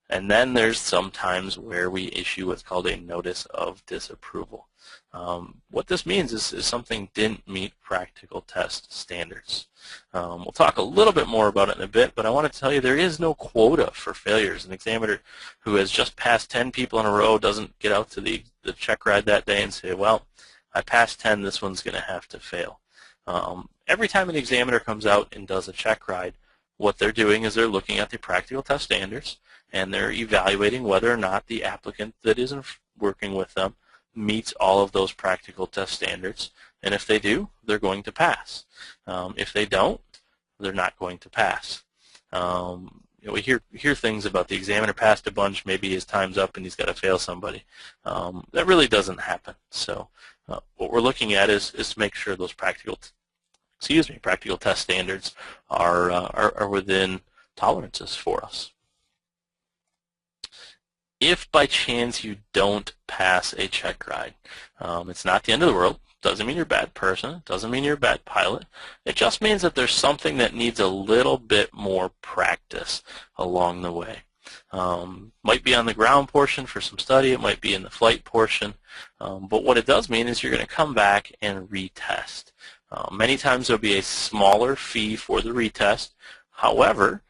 And then there's some times where we issue what's called a notice of disapproval. What this means is something didn't meet practical test standards. We'll talk a little bit more about it in a bit, but I want to tell you there is no quota for failures. An examiner who has just passed 10 people in a row doesn't get out to the check ride that day and say, well, I passed 10, this one's going to have to fail. Every time an examiner comes out and does a check ride, what they're doing is they're looking at the practical test standards, and they're evaluating whether or not the applicant that is working with them meets all of those practical test standards. And if they do, they're going to pass. If they don't, they're not going to pass. We hear things about the examiner passed a bunch, maybe his time's up and he's got to fail somebody. That really doesn't happen. So what we're looking at is to make sure those practical test standards are within tolerances for us. If by chance you don't pass a check ride, it's not the end of the world. Doesn't mean you're a bad person. Doesn't mean you're a bad pilot. It just means that there's something that needs a little bit more practice along the way. Might be on the ground portion for some study. It might be in the flight portion. But what it does mean is you're going to come back and retest. Many times there'll be a smaller fee for the retest. However,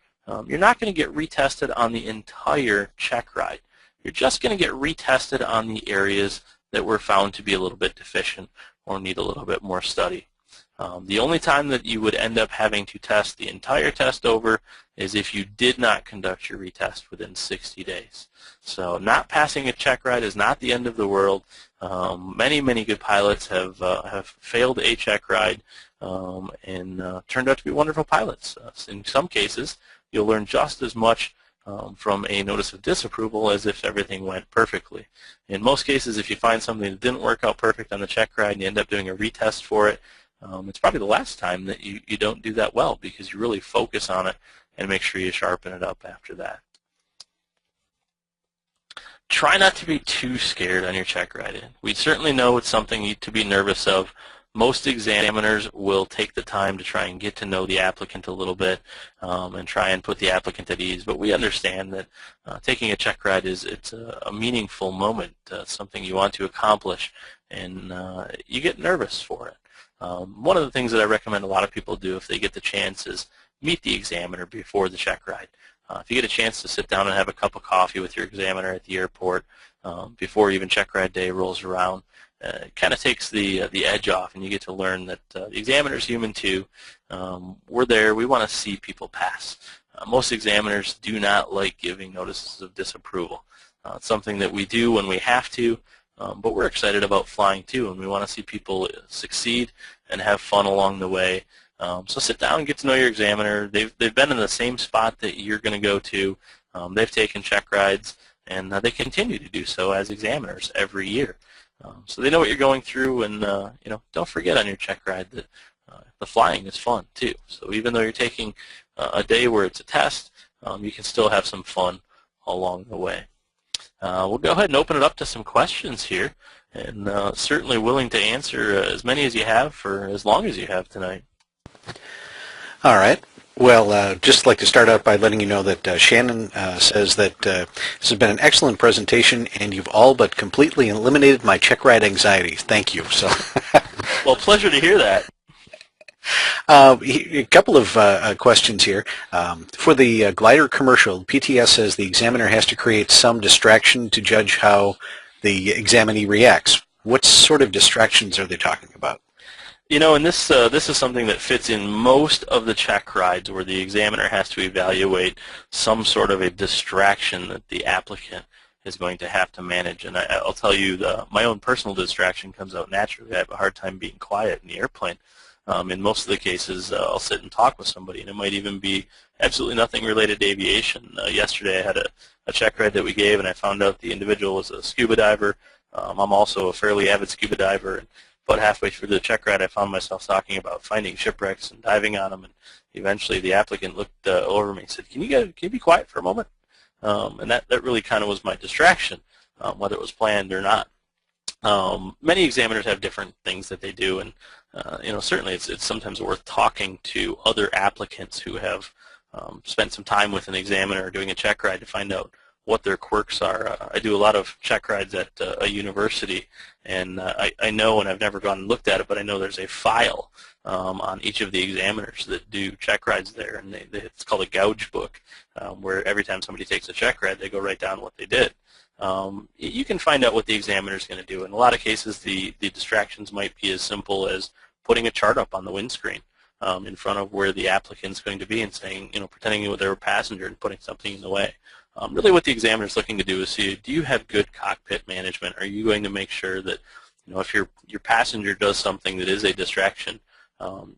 you're not going to get retested on the entire check ride. You're just going to get retested on the areas that were found to be a little bit deficient or need a little bit more study. The only time that you would end up having to test the entire test over is if you did not conduct your retest within 60 days. So not passing a check ride is not the end of the world. Many good pilots have failed a check ride and turned out to be wonderful pilots. In some cases, you'll learn just as much from a notice of disapproval as if everything went perfectly. In most cases, if you find something that didn't work out perfect on the check ride and you end up doing a retest for it, it's probably the last time that you don't do that well, because you really focus on it and make sure you sharpen it up after that. Try not to be too scared on your check ride in. We certainly know it's something to be nervous of. Most examiners will take the time to try and get to know the applicant a little bit and try and put the applicant at ease. But we understand that taking a check ride it's a meaningful moment, something you want to accomplish, and you get nervous for it. One of the things that I recommend a lot of people do if they get the chance is meet the examiner before the check ride. If you get a chance to sit down and have a cup of coffee with your examiner at the airport before even check ride day rolls around, it kind of takes the edge off, and you get to learn that the examiner's human too. We're there. We want to see people pass. Most examiners do not like giving notices of disapproval. It's something that we do when we have to, but we're excited about flying too, and we want to see people succeed and have fun along the way. So sit down and get to know your examiner. They've been in the same spot that you're going to go to. They've taken check rides, and they continue to do so as examiners every year. So they know what you're going through, and don't forget on your check ride that the flying is fun too. So even though you're taking a day where it's a test, you can still have some fun along the way. We'll go ahead and open it up to some questions here, and certainly willing to answer as many as you have for as long as you have tonight. All right. Well, just like to start out by letting you know that Shannon says that this has been an excellent presentation, and you've all but completely eliminated my check ride anxiety. Thank you. So, well, pleasure to hear that. A couple of questions here. For the glider commercial, PTS says the examiner has to create some distraction to judge how the examinee reacts. What sort of distractions are they talking about? And this is something that fits in most of the check rides where the examiner has to evaluate some sort of a distraction that the applicant is going to have to manage. And I'll tell you, my own personal distraction comes out naturally. I have a hard time being quiet in the airplane. In most of the cases, I'll sit and talk with somebody, and it might even be absolutely nothing related to aviation. Yesterday I had a check ride that we gave, and I found out the individual was a scuba diver. I'm also a fairly avid scuba diver, and about halfway through the check ride, I found myself talking about finding shipwrecks and diving on them, and eventually the applicant looked over me and said, can you be quiet for a moment? And that really kind of was my distraction, whether it was planned or not. Many examiners have different things that they do, and certainly it's sometimes worth talking to other applicants who have spent some time with an examiner doing a check ride to find out what their quirks are. I do a lot of check rides at a university, and I know, and I've never gone and looked at it, but I know there's a file on each of the examiners that do check rides there, and it's called a gouge book, where every time somebody takes a check ride, they go write down what they did. you can find out what the examiner is going to do. In a lot of cases, the distractions might be as simple as putting a chart up on the windscreen in front of where the applicant's going to be and saying, pretending they're a passenger and putting something in the way. Really what the examiner is looking to do is see, do you have good cockpit management? Are you going to make sure that, if your passenger does something that is a distraction,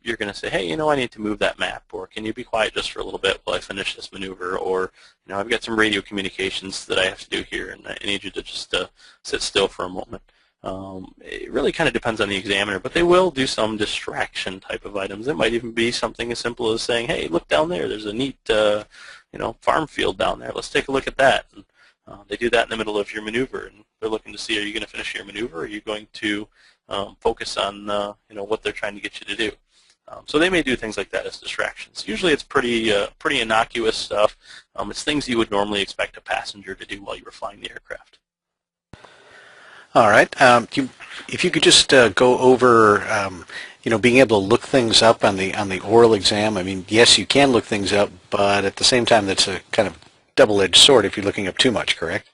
you're going to say, hey, I need to move that map, or can you be quiet just for a little bit while I finish this maneuver, or, I've got some radio communications that I have to do here, and I need you to just sit still for a moment. It really kind of depends on the examiner, but they will do some distraction type of items. It might even be something as simple as saying, hey, look down there, there's a neat farm field down there. Let's take a look at that. And, they do that in the middle of your maneuver, and they're looking to see, are you going to finish your maneuver, or are you going to focus on what they're trying to get you to do. So they may do things like that as distractions. Usually it's pretty innocuous stuff. It's things you would normally expect a passenger to do while you were flying the aircraft. All right. If you could just go over, being able to look things up on the oral exam. I mean, yes, you can look things up, but at the same time, that's a kind of double-edged sword if you're looking up too much, correct?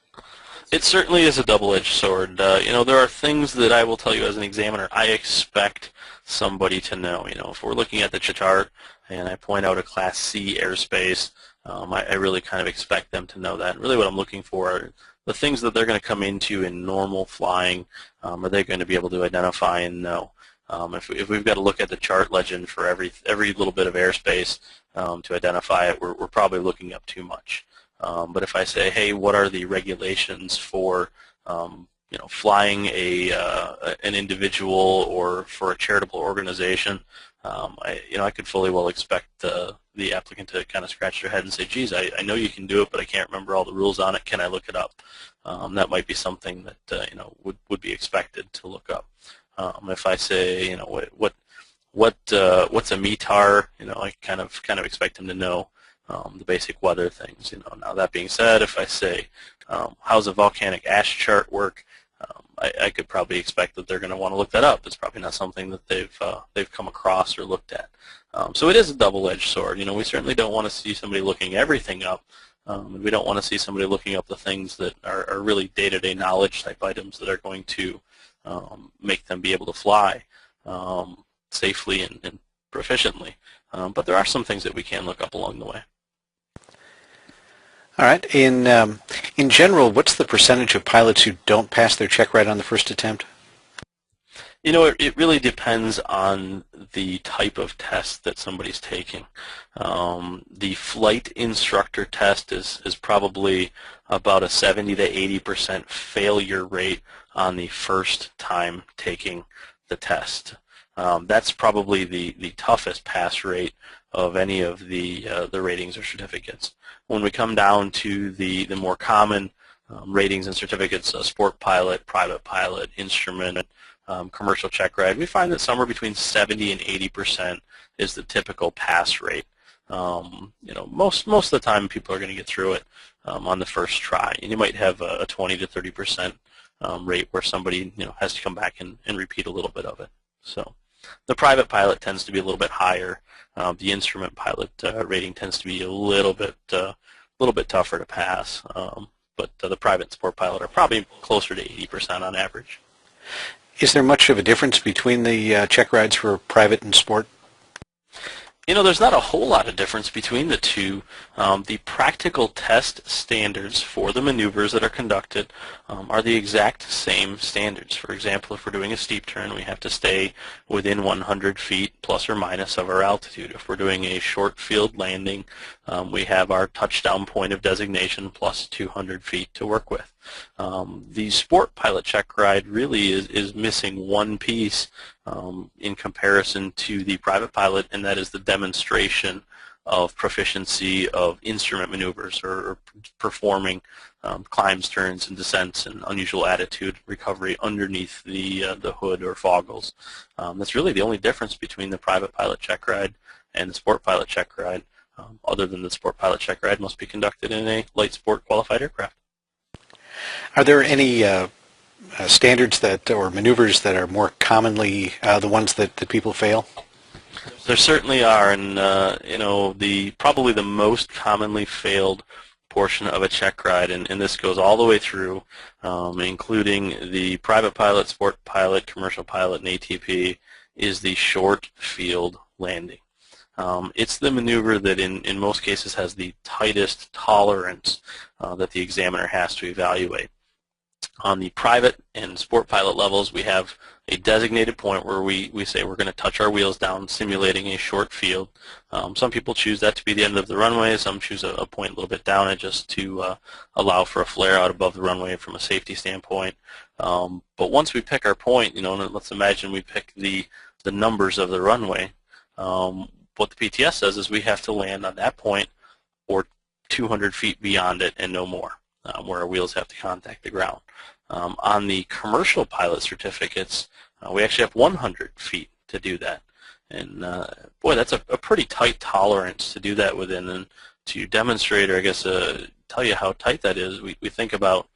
It certainly is a double-edged sword. There are things that I will tell you as an examiner I expect somebody to know. If we're looking at the chart and I point out a Class C airspace, I really kind of expect them to know that. And really what I'm looking for are the things that they're going to come into in normal flying. Are they going to be able to identify and know? If we've got to look at the chart legend for every little bit of airspace to identify it, we're probably looking up too much. But if I say, hey, what are the regulations for flying an individual or for a charitable organization, I could fully well expect the applicant to kind of scratch their head and say, geez, I know you can do it, but I can't remember all the rules on it. Can I look it up? That might be something that would be expected to look up. If I say, what's a METAR, I kind of expect them to know the basic weather things. Now that being said, if I say, how's a volcanic ash chart work, I could probably expect that they're going to want to look that up. It's probably not something that they've come across or looked at. So it is a double-edged sword. We certainly don't want to see somebody looking everything up. We don't want to see somebody looking up the things that are really day-to-day knowledge type items that are going to make them be able to fly safely and proficiently. But there are some things that we can look up along the way. All right. In general, what's the percentage of pilots who don't pass their check ride on the first attempt? It really depends on the type of test that somebody's taking. The flight instructor test is probably about a 70 to 80% failure rate on the first time taking the test. That's probably the toughest pass rate of any of the ratings or certificates. When we come down to the more common ratings and certificates, sport pilot, private pilot, instrument, commercial check ride, we find that somewhere between 70 and 80% is the typical pass rate. Most of the time people are going to get through it on the first try, and you might have a 20 to 30% rate where somebody has to come back and repeat a little bit of it. So the private pilot tends to be a little bit higher. The instrument pilot rating tends to be a little bit tougher to pass, but the private and sport pilot are probably closer to 80% on average. Is there much of a difference between the check rides for private and sport? There's not a whole lot of difference between the two. The practical test standards for the maneuvers that are conducted are the exact same standards. For example, if we're doing a steep turn, we have to stay within 100 feet plus or minus of our altitude. If we're doing a short field landing, we have our touchdown point of designation plus 200 feet to work with. The sport pilot check ride really is missing one piece in comparison to the private pilot, and that is the demonstration of proficiency of instrument maneuvers or performing climbs, turns, and descents and unusual attitude recovery underneath the hood or foggles. That's really the only difference between the private pilot check ride and the sport pilot check ride, other than the sport pilot check ride must be conducted in a light sport qualified aircraft. Are there any standards or maneuvers that are more commonly the ones that people fail? There certainly are, and probably the most commonly failed portion of a check ride, and this goes all the way through, including the private pilot, sport pilot, commercial pilot, and ATP, is the short field landing. It's the maneuver that in most cases has the tightest tolerance that the examiner has to evaluate. On the private and sport pilot levels, we have a designated point where we say we're going to touch our wheels down, simulating a short field. Some people choose that to be the end of the runway. Some choose a point a little bit down it just to allow for a flare out above the runway from a safety standpoint. But once we pick our point, let's imagine we pick the numbers of the runway. What the PTS says is we have to land on that point or 200 feet beyond it and no more, where our wheels have to contact the ground. On the commercial pilot certificates, we actually have 100 feet to do that. And boy, that's a pretty tight tolerance to do that within. And to demonstrate, or I guess tell you how tight that is, we think about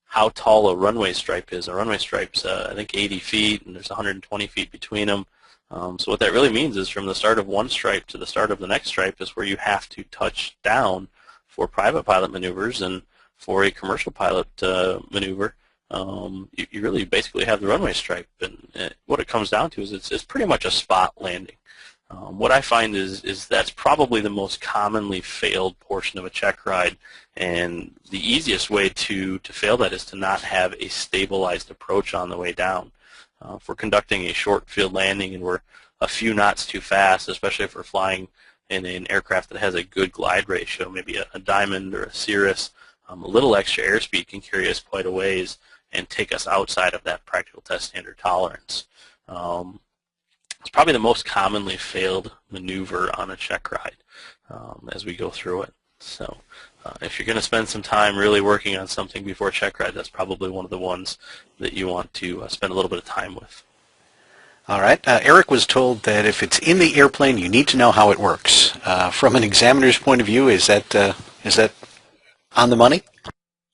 how tall a runway stripe is. A runway stripe's, I think, 80 feet, and there's 120 feet between them. So what that really means is from the start of one stripe to the start of the next stripe is where you have to touch down for private pilot maneuvers, and for a commercial pilot maneuver, you really basically have the runway stripe. And what it comes down to is it's pretty much a spot landing. What I find is that's probably the most commonly failed portion of a check ride, and the easiest way to fail that is to not have a stabilized approach on the way down. If we're conducting a short field landing and we're a few knots too fast, especially if we're flying in an aircraft that has a good glide ratio, maybe a Diamond or a Cirrus, a little extra airspeed can carry us quite a ways and take us outside of that practical test standard tolerance. It's probably the most commonly failed maneuver on a check ride as we go through it. So if you're going to spend some time really working on something before check ride, that's probably one of the ones that you want to spend a little bit of time with. All right. Eric was told that if it's in the airplane, you need to know how it works. From an examiner's point of view, is that on the money?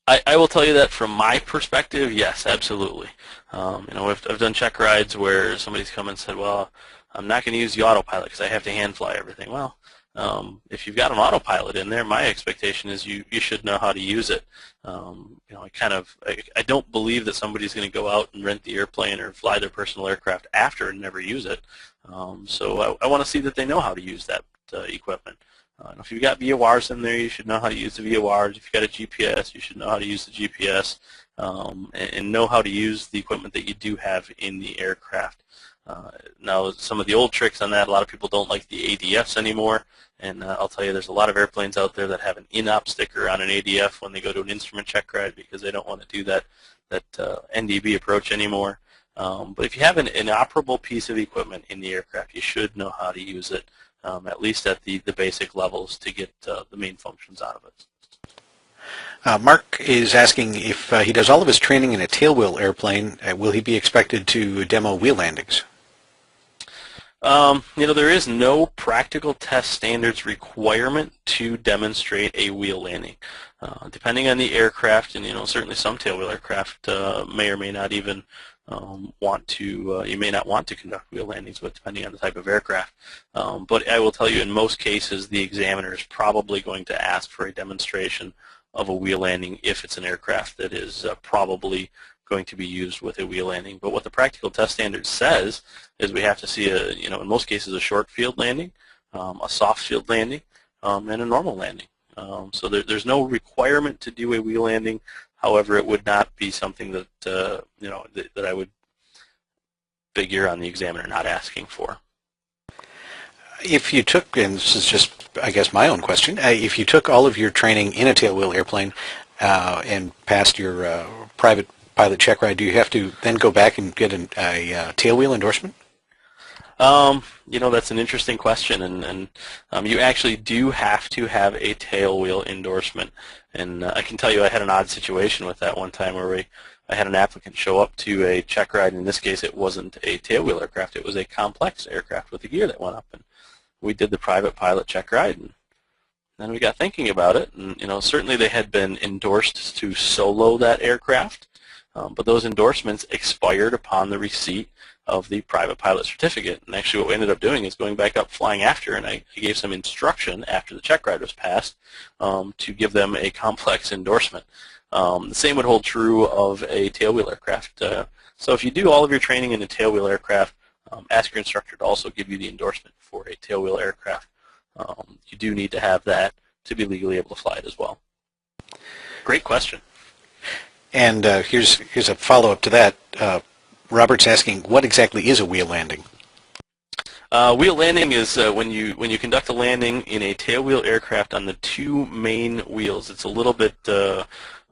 I will tell you that from my perspective, yes, absolutely. I've done check rides where somebody's come and said, well, I'm not going to use the autopilot because I have to hand fly everything. Well, if you've got an autopilot in there, my expectation is you should know how to use it. I don't believe that somebody's going to go out and rent the airplane or fly their personal aircraft after and never use it. So I want to see that they know how to use that equipment. If you've got VORs in there, you should know how to use the VORs. If you've got a GPS, you should know how to use the GPS and know how to use the equipment that you do have in the aircraft. Now, some of the old tricks on that, a lot of people don't like the ADFs anymore, and I'll tell you there's a lot of airplanes out there that have an in-op sticker on an ADF when they go to an instrument check ride because they don't want to do that NDB approach anymore. But if you have an inoperable piece of equipment in the aircraft, you should know how to use it, at least at the basic levels to get the main functions out of it. Mark is asking if he does all of his training in a tailwheel airplane, will he be expected to demo wheel landings? There is no practical test standards requirement to demonstrate a wheel landing. Depending on the aircraft, and certainly some tailwheel aircraft may or may not even you may not want to conduct wheel landings, but depending on the type of aircraft. But I will tell you, in most cases, the examiner is probably going to ask for a demonstration of a wheel landing if it's an aircraft that is probably going to be used with a wheel landing. But what the practical test standard says is we have to see in most cases, a short field landing, a soft field landing, and a normal landing. So there's no requirement to do a wheel landing. However, it would not be something that that I would figure on the examiner not asking for. If you took, and this is just, I guess, my own question, if you took all of your training in a tailwheel airplane and passed your private pilot check ride, do you have to then go back and get a tailwheel endorsement? That's an interesting question, and you actually do have to have a tailwheel endorsement. And I can tell you I had an odd situation with that one time where I had an applicant show up to a check ride. In this case, it wasn't a tailwheel aircraft. It was a complex aircraft with a gear that went up. And we did the private pilot check ride, and then we got thinking about it. And certainly they had been endorsed to solo that aircraft. But those endorsements expired upon the receipt of the private pilot certificate. And actually what we ended up doing is going back up flying after, and I gave some instruction after the Checkride was passed to give them a complex endorsement. The same would hold true of a tailwheel aircraft. So if you do all of your training in a tailwheel aircraft, ask your instructor to also give you the endorsement for a tailwheel aircraft. You do need to have that to be legally able to fly it as well. Great question. And here's a follow-up to that. Robert's asking, what exactly is a wheel landing? Wheel landing is when you conduct a landing in a tailwheel aircraft on the two main wheels. It's a little bit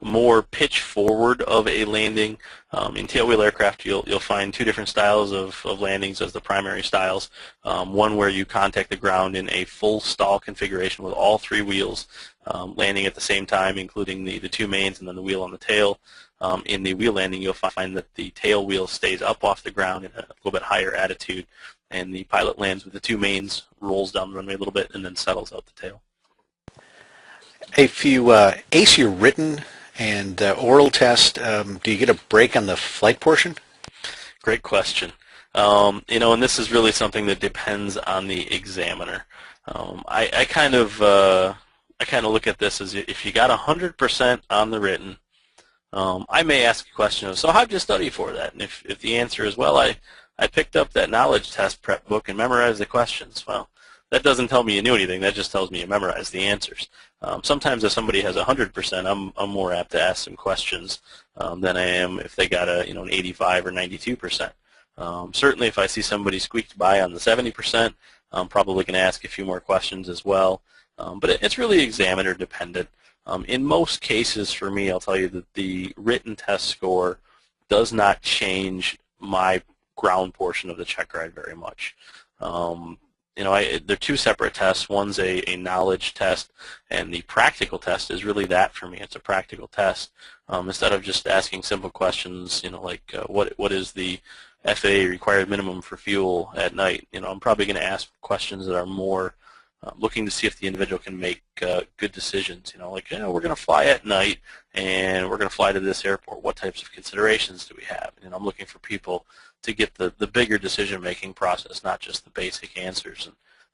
more pitch forward of a landing. In tailwheel aircraft, you'll find two different styles of landings as the primary styles. One where you contact the ground in a full stall configuration with all three wheels landing at the same time, including the two mains and then the wheel on the tail. In the wheel landing, you'll find that the tail wheel stays up off the ground in a little bit higher attitude, and the pilot lands with the two mains, rolls down the runway a little bit, and then settles out the tail. If you ace your written and oral test, do you get a break on the flight portion? Great question. And this is really something that depends on the examiner. I kind of look at this as if you got 100% on the written, I may ask a question of, so how'd you study for that? And if the answer is, well, I picked up that knowledge test prep book and memorized the questions. Well, that doesn't tell me you knew anything. That just tells me you memorized the answers. Sometimes if somebody has 100%, I'm more apt to ask some questions than I am if they got an 85 or 92%. Certainly if I see somebody squeaked by on the 70%, I'm probably going to ask a few more questions as well. But it's really examiner dependent. In most cases for me, I'll tell you that the written test score does not change my ground portion of the Checkride very much. They're two separate tests. One's a knowledge test, and the practical test is really that for me. It's a practical test. Instead of just asking simple questions, like what is the FAA required minimum for fuel at night? I'm probably going to ask questions that are more looking to see if the individual can make good decisions. We're going to fly at night, and we're going to fly to this airport. What types of considerations do we have? I'm looking for people to get the bigger decision-making process, not just the basic answers.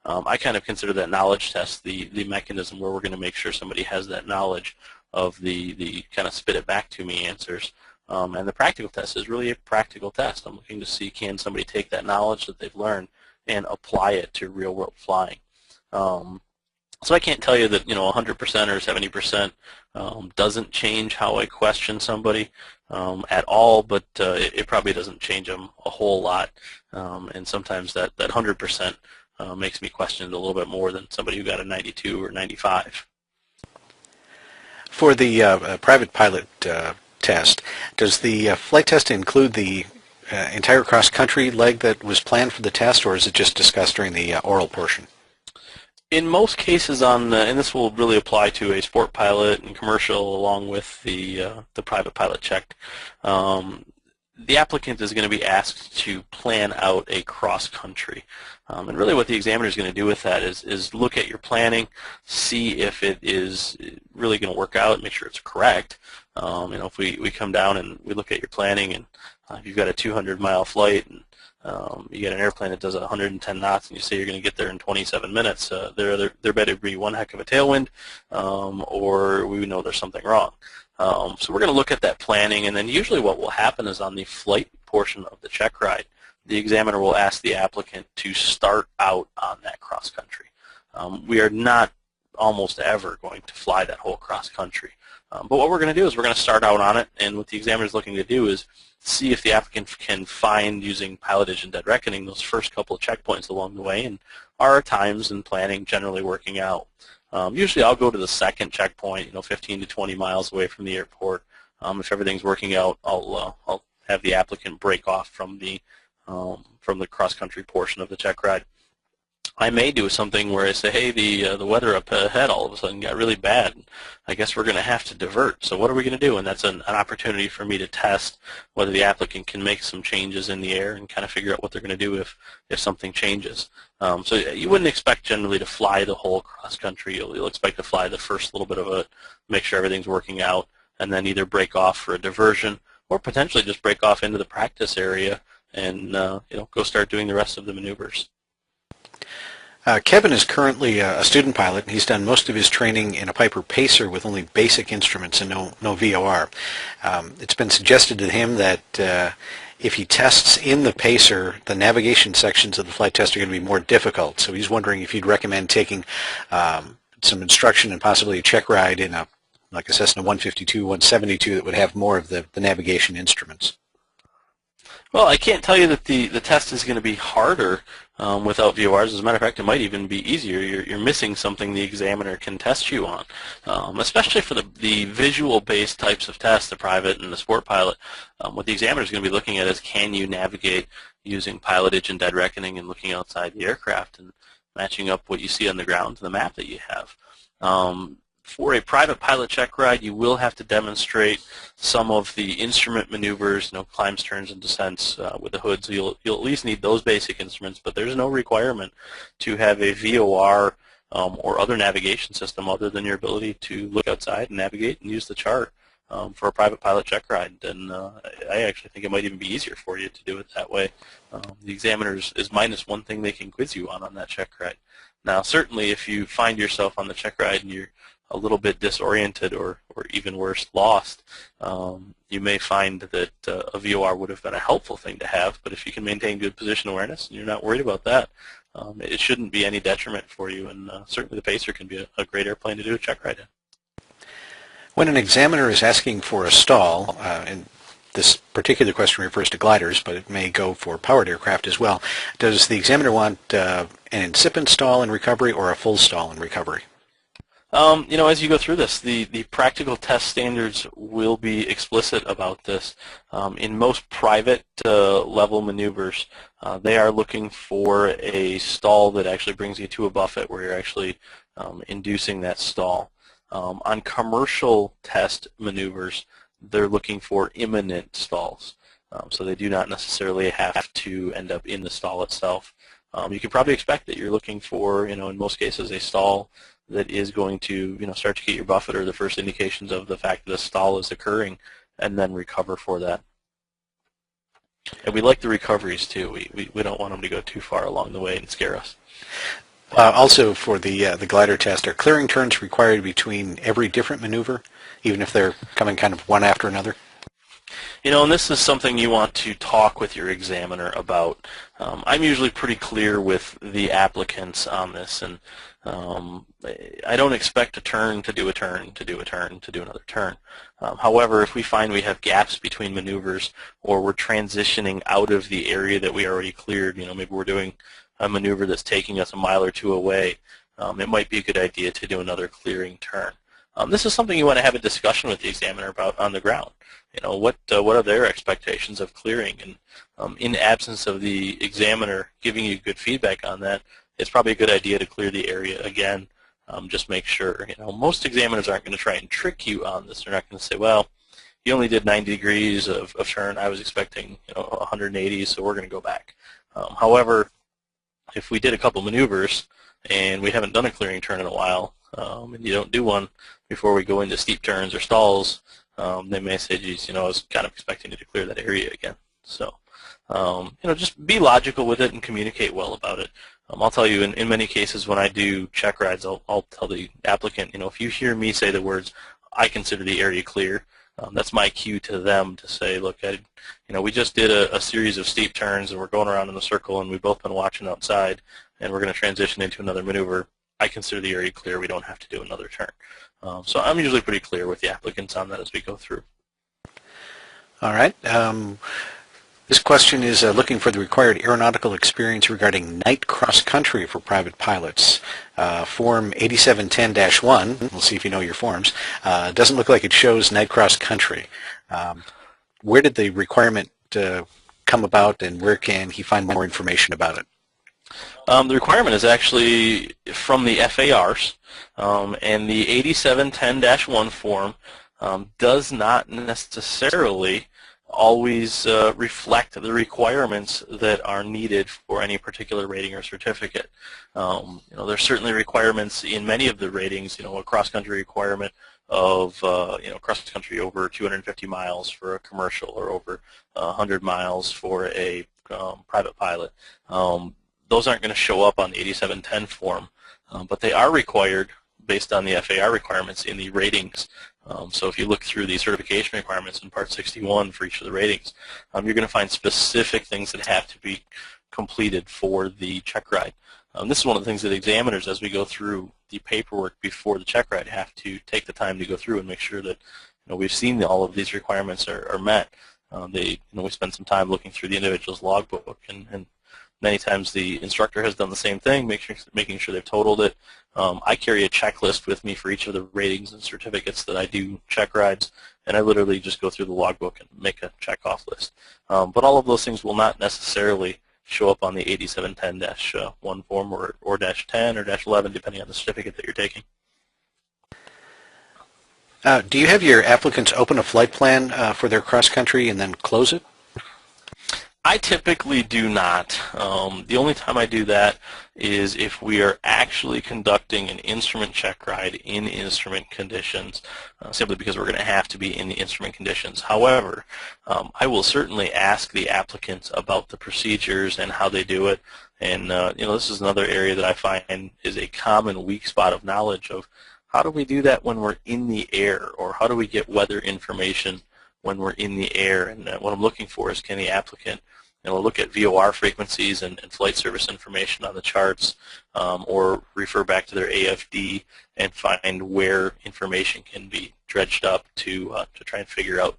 And I kind of consider that knowledge test the mechanism where we're going to make sure somebody has that knowledge of the kind of spit it back to me answers. And the practical test is really a practical test. I'm looking to see, can somebody take that knowledge that they've learned and apply it to real-world flying. So I can't tell you that 100% or 70% doesn't change how I question somebody at all, but it probably doesn't change them a whole lot. And sometimes that 100% makes me question it a little bit more than somebody who got a 92 or 95. For the private pilot test, does the flight test include the entire cross-country leg that was planned for the test, or is it just discussed during the oral portion? In most cases, and this will really apply to a sport pilot and commercial along with the private pilot check, the applicant is going to be asked to plan out a cross-country. And really what the examiner is going to do with that is look at your planning, see if it is really going to work out, make sure it's correct. If we come down and we look at your planning, and if you've got a 200-mile flight and you get an airplane that does 110 knots and you say you're going to get there in 27 minutes, there better be one heck of a tailwind, or we know there's something wrong. So we're going to look at that planning, and then usually what will happen is on the flight portion of the check ride, the examiner will ask the applicant to start out on that cross-country. We are not almost ever going to fly that whole cross-country. But what we're going to do is we're going to start out on it, and what the examiner is looking to do is see if the applicant can find, using pilotage and dead reckoning, those first couple of checkpoints along the way, and are times and planning generally working out. Usually I'll go to the second checkpoint, 15 to 20 miles away from the airport. If everything's working out, I'll have the applicant break off from the cross-country portion of the check ride. I may do something where I say, hey, the weather up ahead all of a sudden got really bad. I guess we're going to have to divert. So what are we going to do? And that's an opportunity for me to test whether the applicant can make some changes in the air and kind of figure out what they're going to do if something changes. So you wouldn't expect generally to fly the whole cross-country. You'll expect to fly the first little bit of it, make sure everything's working out, and then either break off for a diversion or potentially just break off into the practice area and go start doing the rest of the maneuvers. Kevin is currently a student pilot. He's done most of his training in a Piper Pacer with only basic instruments and no VOR. It's been suggested to him that if he tests in the Pacer, the navigation sections of the flight test are going to be more difficult. So he's wondering if you'd recommend taking some instruction and possibly a Checkride in like a Cessna 152, 172 that would have more of the navigation instruments. Well, I can't tell you that the test is going to be harder without VORs. As a matter of fact, it might even be easier. You're missing something the examiner can test you on, especially for the visual-based types of tests, the private and the sport pilot. What the examiner is going to be looking at is, can you navigate using pilotage and dead reckoning and looking outside the aircraft and matching up what you see on the ground to the map that you have. For a private pilot Checkride, you will have to demonstrate some of the instrument maneuvers, climbs, turns, and descents with the hood. So you'll at least need those basic instruments, but there's no requirement to have a VOR or other navigation system other than your ability to look outside and navigate and use the chart for a private pilot Checkride. And I actually think it might even be easier for you to do it that way. The examiner is minus one thing they can quiz you on that Checkride. Now, certainly if you find yourself on the Checkride and you're a little bit disoriented or even worse, lost, you may find that a VOR would have been a helpful thing to have, but if you can maintain good position awareness and you're not worried about that, it shouldn't be any detriment for you, and certainly the Pacer can be a great airplane to do a Checkride in. When an examiner is asking for a stall, and this particular question refers to gliders, but it may go for powered aircraft as well, does the examiner want an incipient stall in recovery or a full stall in recovery? As you go through this, the practical test standards will be explicit about this. In most private level maneuvers, they are looking for a stall that actually brings you to a buffet where you're actually inducing that stall. On commercial test maneuvers, they're looking for imminent stalls. So they do not necessarily have to end up in the stall itself. You can probably expect that you're looking for, in most cases, a stall that is going to, start to get your buffet or the first indications of the fact that a stall is occurring, and then recover for that. And we like the recoveries too. We don't want them to go too far along the way and scare us. Also, for the glider test, are clearing turns required between every different maneuver, even if they're coming kind of one after another? And this is something you want to talk with your examiner about. I'm usually pretty clear with the applicants on this, and I don't expect a turn to do a turn to do a turn to do another turn. However, if we find we have gaps between maneuvers or we're transitioning out of the area that we already cleared, maybe we're doing a maneuver that's taking us a mile or two away, it might be a good idea to do another clearing turn. This is something you want to have a discussion with the examiner about on the ground. What are their expectations of clearing? And in absence of the examiner giving you good feedback on that, it's probably a good idea to clear the area again. Just make sure. Most examiners aren't going to try and trick you on this. They're not going to say, well, you only did 90 degrees of turn. I was expecting 180, so we're going to go back. However, if we did a couple maneuvers and we haven't done a clearing turn in a while, and you don't do one before we go into steep turns or stalls, they may say, geez, I was kind of expecting you to clear that area again. So, just be logical with it and communicate well about it. I'll tell you, in many cases when I do Checkrides, I'll tell the applicant, if you hear me say the words, I consider the area clear, that's my cue to them to say, look, we just did a series of steep turns and we're going around in a circle and we've both been watching outside and we're going to transition into another maneuver. I consider the area clear. We don't have to do another turn. So I'm usually pretty clear with the applicants on that as we go through. All right. This question is looking for the required aeronautical experience regarding night cross-country for private pilots. Form 8710-1, we'll see if you know your forms, doesn't look like it shows night cross-country. Where did the requirement come about, and where can he find more information about it? The requirement is actually from the FARs, and the 8710-1 form does not necessarily always reflect the requirements that are needed for any particular rating or certificate. There's certainly requirements in many of the ratings, a cross-country requirement of, cross-country over 250 miles for a commercial or over 100 miles for a private pilot. Those aren't going to show up on the 8710 form, but they are required based on the FAR requirements in the ratings. So if you look through the certification requirements in Part 61 for each of the ratings, you're going to find specific things that have to be completed for the Checkride. This is one of the things that examiners, as we go through the paperwork before the Checkride, have to take the time to go through and make sure that we've seen all of these requirements are met. We spend some time looking through the individual's logbook, and many times the instructor has done the same thing, making sure they've totaled it. I carry a checklist with me for each of the ratings and certificates that I do check rides, and I literally just go through the logbook and make a check-off list. But all of those things will not necessarily show up on the 8710-1 form or -10 or -11, depending on the certificate that you're taking. Do you have your applicants open a flight plan for their cross-country and then close it? I typically do not. The only time I do that is if we are actually conducting an instrument check ride in instrument conditions, simply because we're going to have to be in the instrument conditions. However, I will certainly ask the applicants about the procedures and how they do it. And this is another area that I find is a common weak spot of knowledge of how do we do that when we're in the air, or how do we get weather information when we're in the air. And what I'm looking for is, can the applicant look at VOR frequencies and flight service information on the charts, or refer back to their AFD and find where information can be dredged up to try and figure out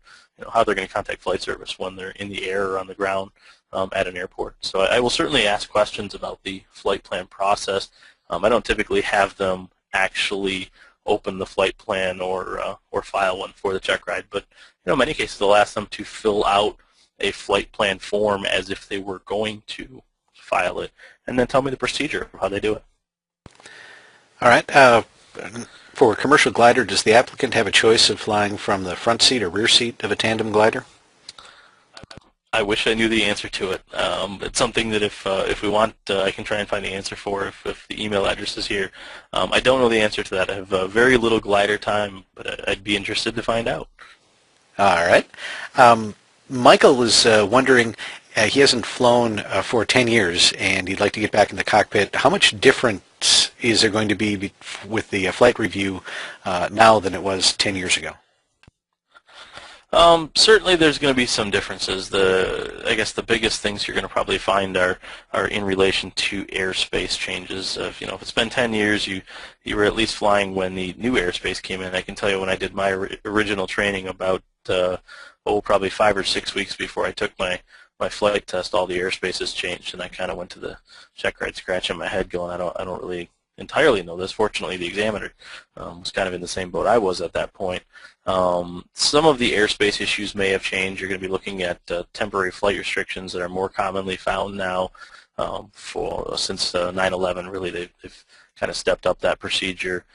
how they're going to contact flight service when they're in the air or on the ground at an airport. So I will certainly ask questions about the flight plan process. I don't typically have them actually open the flight plan or file one for the check ride, but in many cases I'll ask them to fill out a flight plan form as if they were going to file it, and then tell me the procedure of how they do it. All right. For a commercial glider, does the applicant have a choice of flying from the front seat or rear seat of a tandem glider? I wish I knew the answer to it. It's something that if we want, I can try and find the answer for if the email address is here. I don't know the answer to that. I have very little glider time, but I'd be interested to find out. All right. Michael was wondering, he hasn't flown for 10 years, and he'd like to get back in the cockpit. How much difference is there going to be with the flight review now than it was 10 years ago? Certainly there's going to be some differences. I guess the biggest things you're going to probably find are in relation to airspace changes. If it's been 10 years, you were at least flying when the new airspace came in. I can tell you when I did my original training about probably 5 or 6 weeks before I took my flight test, all the airspace has changed, and I kind of went to the check ride scratching my head going, I don't really entirely know this. Fortunately, the examiner was kind of in the same boat I was at that point. Some of the airspace issues may have changed. You're going to be looking at temporary flight restrictions that are more commonly found now. Since 9/11, really, they've kind of stepped up that procedure.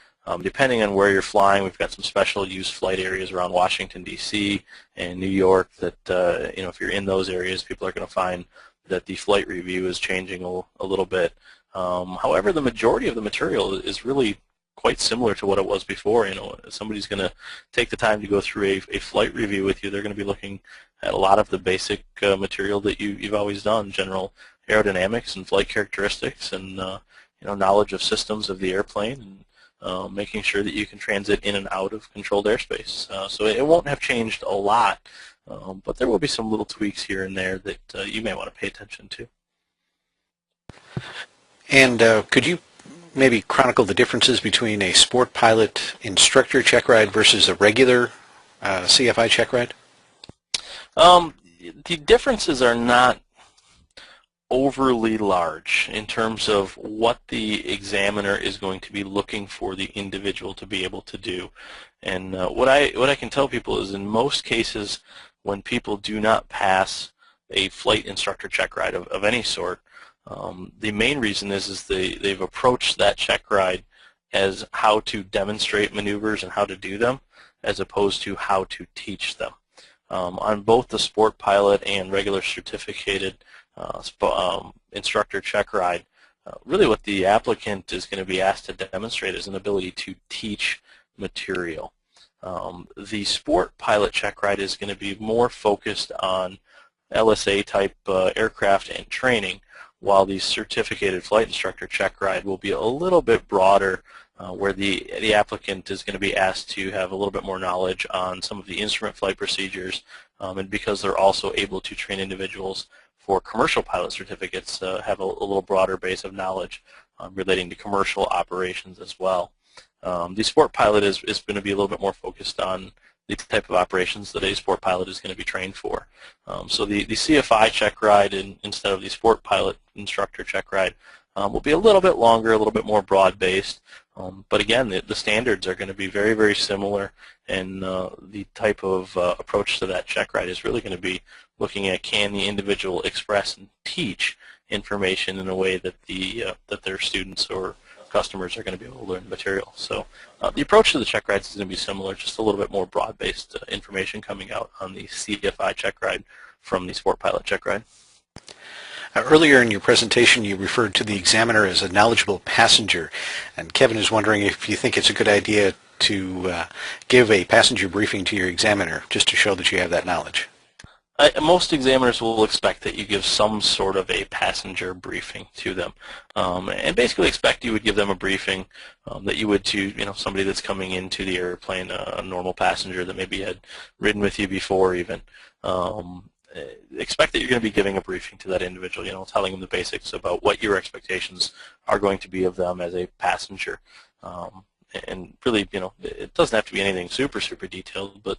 Depending on where you're flying, we've got some special use flight areas around Washington, D.C. and New York that, if you're in those areas, people are going to find that the flight review is changing a little bit. However, the majority of the material is really quite similar to what it was before. If somebody's going to take the time to go through a flight review with you, they're going to be looking at a lot of the basic material that you've always done, general aerodynamics and flight characteristics, and knowledge of systems of the airplane, and making sure that you can transit in and out of controlled airspace. So it won't have changed a lot, but there will be some little tweaks here and there that you may want to pay attention to. And could you maybe chronicle the differences between a sport pilot instructor check ride versus a regular CFI check ride? The differences are not overly large in terms of what the examiner is going to be looking for the individual to be able to do. And what I can tell people is, in most cases, when people do not pass a flight instructor check ride of any sort, the main reason is they've approached that check ride as how to demonstrate maneuvers and how to do them, as opposed to how to teach them. on both the Sport Pilot and regular certificated instructor Checkride. Really what the applicant is going to be asked to demonstrate is an ability to teach material. The Sport Pilot Checkride is going to be more focused on LSA type aircraft and training, while the certificated flight instructor Checkride will be a little bit broader, where the applicant is going to be asked to have a little bit more knowledge on some of the instrument flight procedures, and because they're also able to train individuals for commercial pilot certificates, have a little broader base of knowledge relating to commercial operations as well. The Sport Pilot is going to be a little bit more focused on the type of operations that a Sport Pilot is going to be trained for. So the CFI Checkride instead of the Sport Pilot instructor Checkride will be a little bit longer, a little bit more broad-based. But again, the standards are going to be very, very similar, and the type of approach to that Checkride is really going to be looking at, can the individual express and teach information in a way that that their students or customers are going to be able to learn the material. So the approach to the Checkrides is going to be similar, just a little bit more broad-based information coming out on the CFI Checkride from the Sport Pilot Checkride. Earlier in your presentation, you referred to the examiner as a knowledgeable passenger, and Kevin is wondering if you think it's a good idea to give a passenger briefing to your examiner just to show that you have that knowledge. Most examiners will expect that you give some sort of a passenger briefing to them, and basically expect you would give them a briefing that you would to somebody that's coming into the airplane, a normal passenger that maybe had ridden with you before even. Expect that you're going to be giving a briefing to that individual, telling them the basics about what your expectations are going to be of them as a passenger. And really, it doesn't have to be anything super, super detailed, but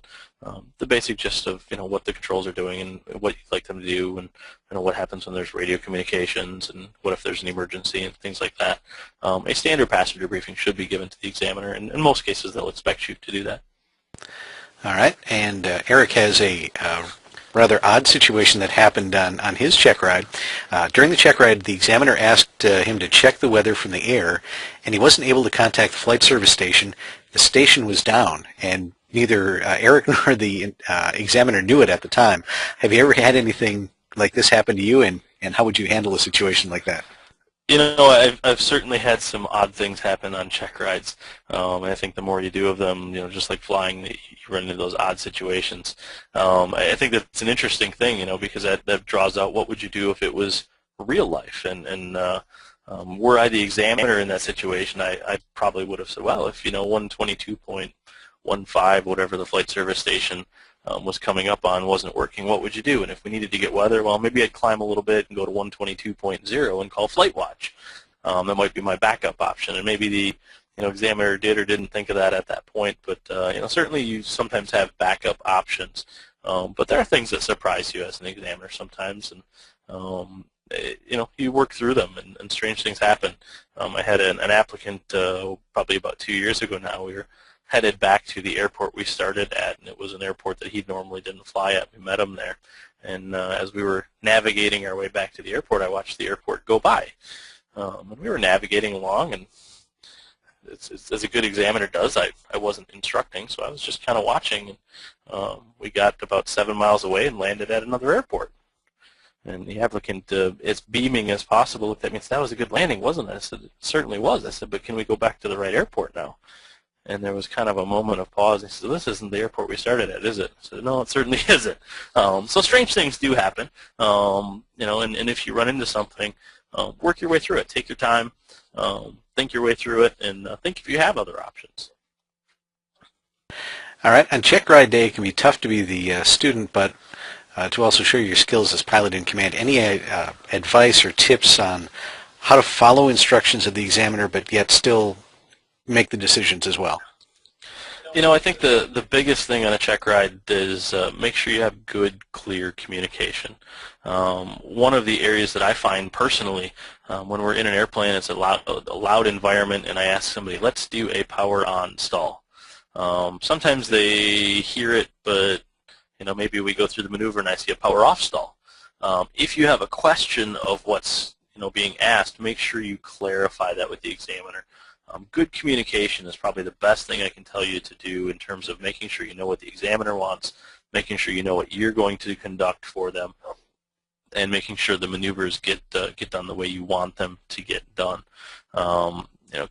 the basic gist of, what the controls are doing and what you'd like them to do, and what happens when there's radio communications, and what if there's an emergency and things like that. A standard passenger briefing should be given to the examiner, and in most cases they'll expect you to do that. All right, and Eric has a rather odd situation that happened on his check ride. During the check ride, the examiner asked him to check the weather from the air, and he wasn't able to contact the flight service station. The station was down, and neither Eric nor the examiner knew it at the time. Have you ever had anything like this happen to you, and how would you handle a situation like that? I've certainly had some odd things happen on check rides, and I think the more you do of them, just like flying, you run into those odd situations. I think that's an interesting thing, because that draws out what would you do if it was real life, and were I the examiner in that situation, I probably would have said, well, if 122.15, whatever the flight service station was coming up on, wasn't working, what would you do? And if we needed to get weather, well, maybe I'd climb a little bit and go to 122.0 and call Flight Watch. That might be my backup option, and maybe the examiner did or didn't think of that at that point. But certainly you sometimes have backup options. But there are things that surprise you as an examiner sometimes, and you work through them, and strange things happen. I had an applicant probably about 2 years ago now. We were headed back to the airport we started at, and it was an airport that he normally didn't fly at. We met him there, and as we were navigating our way back to the airport, I watched the airport go by. And we were navigating along, and it's as a good examiner does, I wasn't instructing, so I was just kind of watching. And we got about 7 miles away and landed at another airport. And the applicant, as beaming as possible, looked at me and said, "That was a good landing, wasn't it?" I said, "It certainly was." I said, "But can we go back to the right airport now?" And there was kind of a moment of pause. He said, "This isn't the airport we started at, is it?" I said, "No, it certainly isn't." So strange things do happen, and if you run into something, work your way through it. Take your time, think your way through it, and think if you have other options. All right, on check ride day, it can be tough to be the student, but to also show your skills as pilot in command. Any advice or tips on how to follow instructions of the examiner, but yet still make the decisions as well? I think the biggest thing on a check ride is make sure you have good, clear communication. One of the areas that I find personally, when we're in an airplane, it's a loud environment, and I ask somebody, "Let's do a power on stall." Sometimes they hear it, but maybe we go through the maneuver and I see a power off stall. If you have a question of what's being asked, make sure you clarify that with the examiner. Good communication is probably the best thing I can tell you to do in terms of making sure you know what the examiner wants, making sure you know what you're going to conduct for them, and making sure the maneuvers get done the way you want them to get done.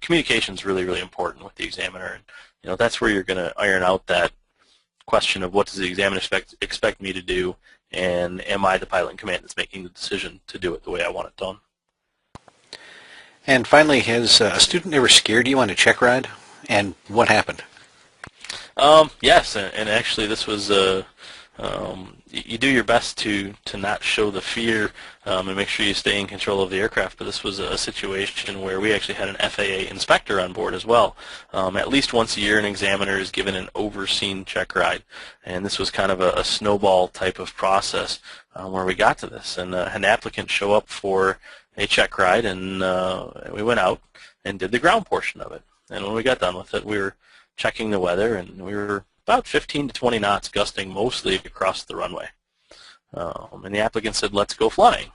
Communication is really, really important with the examiner, and that's where you're going to iron out that question of what does the examiner expect me to do, and am I the pilot in command that's making the decision to do it the way I want it done. And finally, has a student ever scared you on a check ride, and what happened? Yes, and actually this was you do your best to not show the fear and make sure you stay in control of the aircraft, but this was a situation where we actually had an FAA inspector on board as well. At least once a year an examiner is given an overseen check ride, and this was kind of a snowball type of process where we got to this, and an applicant show up for a check ride, and we went out and did the ground portion of it. And when we got done with it, we were checking the weather, and we were about 15 to 20 knots gusting mostly across the runway. And the applicant said, "Let's go flying."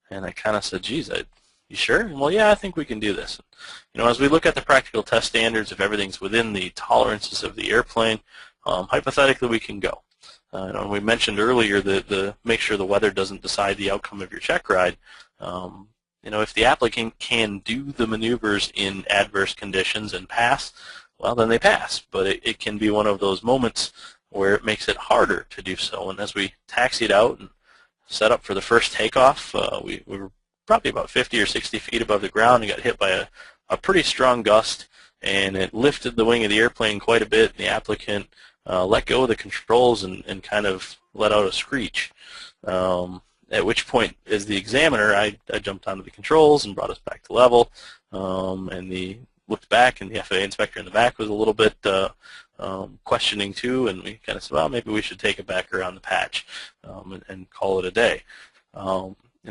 And I kind of said, "Geez, you sure?" Well, yeah, I think we can do this. As we look at the practical test standards, if everything's within the tolerances of the airplane, hypothetically we can go. And we mentioned earlier that make sure the weather doesn't decide the outcome of your check ride. If the applicant can do the maneuvers in adverse conditions and pass, well, then they pass. But it can be one of those moments where it makes it harder to do so. And as we taxied out and set up for the first takeoff, we were probably about 50 or 60 feet above the ground and got hit by a pretty strong gust, and it lifted the wing of the airplane quite a bit, and the applicant let go of the controls and kind of let out a screech. At which point, as the examiner, I jumped onto the controls and brought us back to level, and looked back, and the FAA inspector in the back was a little bit questioning too, and we kind of said, well, maybe we should take it back around the patch and call it a day.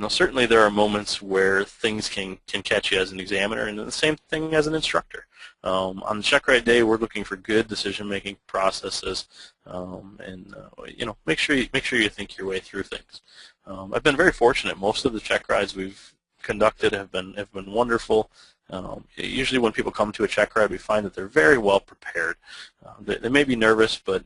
Certainly there are moments where things can catch you as an examiner, and the same thing as an instructor. On the check ride day, we're looking for good decision-making processes, and make sure you think your way through things. I've been very fortunate. Most of the check rides we've conducted have been wonderful. Usually when people come to a check ride, we find that they're very well prepared. They may be nervous, but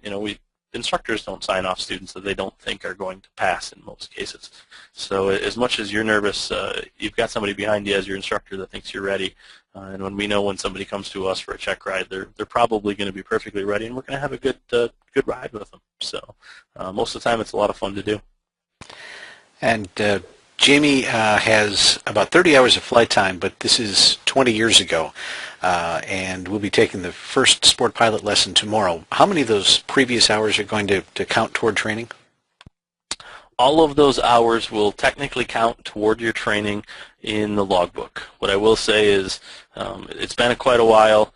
instructors don't sign off students that they don't think are going to pass in most cases. So as much as you're nervous, you've got somebody behind you as your instructor that thinks you're ready. And when we know when somebody comes to us for a check ride, they're probably going to be perfectly ready, and we're going to have a good ride with them. So most of the time, it's a lot of fun to do. And Jamie has about 30 hours of flight time, but this is 20 years ago, and we'll be taking the first sport pilot lesson tomorrow. How many of those previous hours are going to count toward training? All of those hours will technically count toward your training in the logbook. What I will say is it's been quite a while.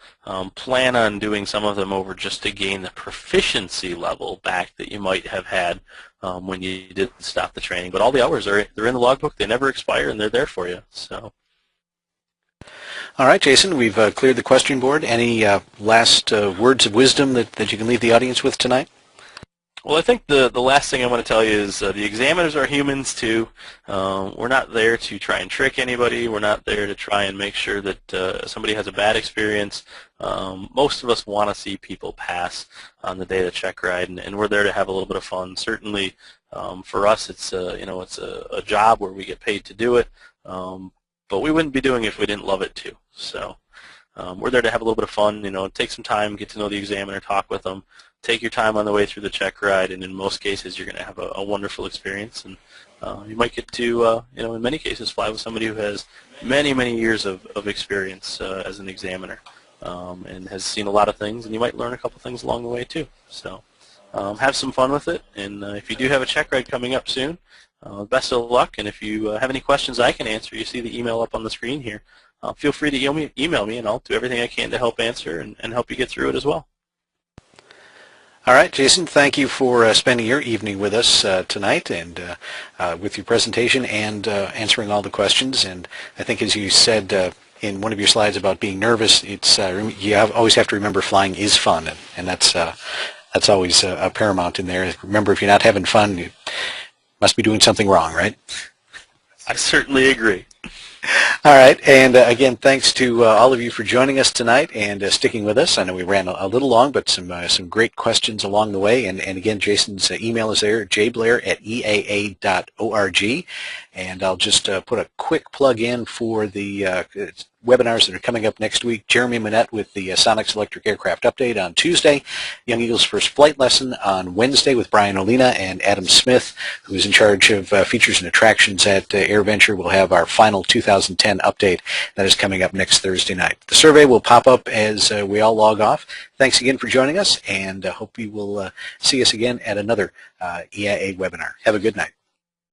Plan on doing some of them over just to gain the proficiency level back that you might have had when you did stop the training. But all the hours they're in the logbook. They never expire, and they're there for you. So. All right, Jason, we've cleared the question board. Any last words of wisdom that you can leave the audience with tonight? Well, I think the last thing I want to tell you is the examiners are humans too. We're not there to try and trick anybody. We're not there to try and make sure that somebody has a bad experience. Most of us want to see people pass on the day of the check ride, and we're there to have a little bit of fun. Certainly, for us, it's a job where we get paid to do it, but we wouldn't be doing it if we didn't love it too. So we're there to have a little bit of fun. Take some time, get to know the examiner, talk with them. Take your time on the way through the check ride, and in most cases you're going to have a wonderful experience, and you might get to, in many cases, fly with somebody who has many, many years of experience as an examiner and has seen a lot of things, and you might learn a couple things along the way too. So have some fun with it, and if you do have a check ride coming up soon, best of luck, and if you have any questions I can answer, you see the email up on the screen here. Feel free to email me, and I'll do everything I can to help answer and help you get through it as well. All right, Jason, thank you for spending your evening with us tonight and with your presentation and answering all the questions. And I think, as you said in one of your slides about being nervous, it's always have to remember flying is fun, and that's always paramount in there. Remember, if you're not having fun, you must be doing something wrong, right? I certainly agree. All right, and again, thanks to all of you for joining us tonight and sticking with us. I know we ran a little long, but some great questions along the way. And again, Jason's email is there, jblair@eaa.org. And I'll just put a quick plug in for the webinars that are coming up next week. Jeremy Minette with the Sonics Electric Aircraft Update on Tuesday, Young Eagle's First Flight Lesson on Wednesday with Brian Olina, and Adam Smith, who is in charge of features and attractions at AirVenture, will have our final 2010 update that is coming up next Thursday night. The survey will pop up as we all log off. Thanks again for joining us, and hope you will see us again at another EIA webinar. Have a good night.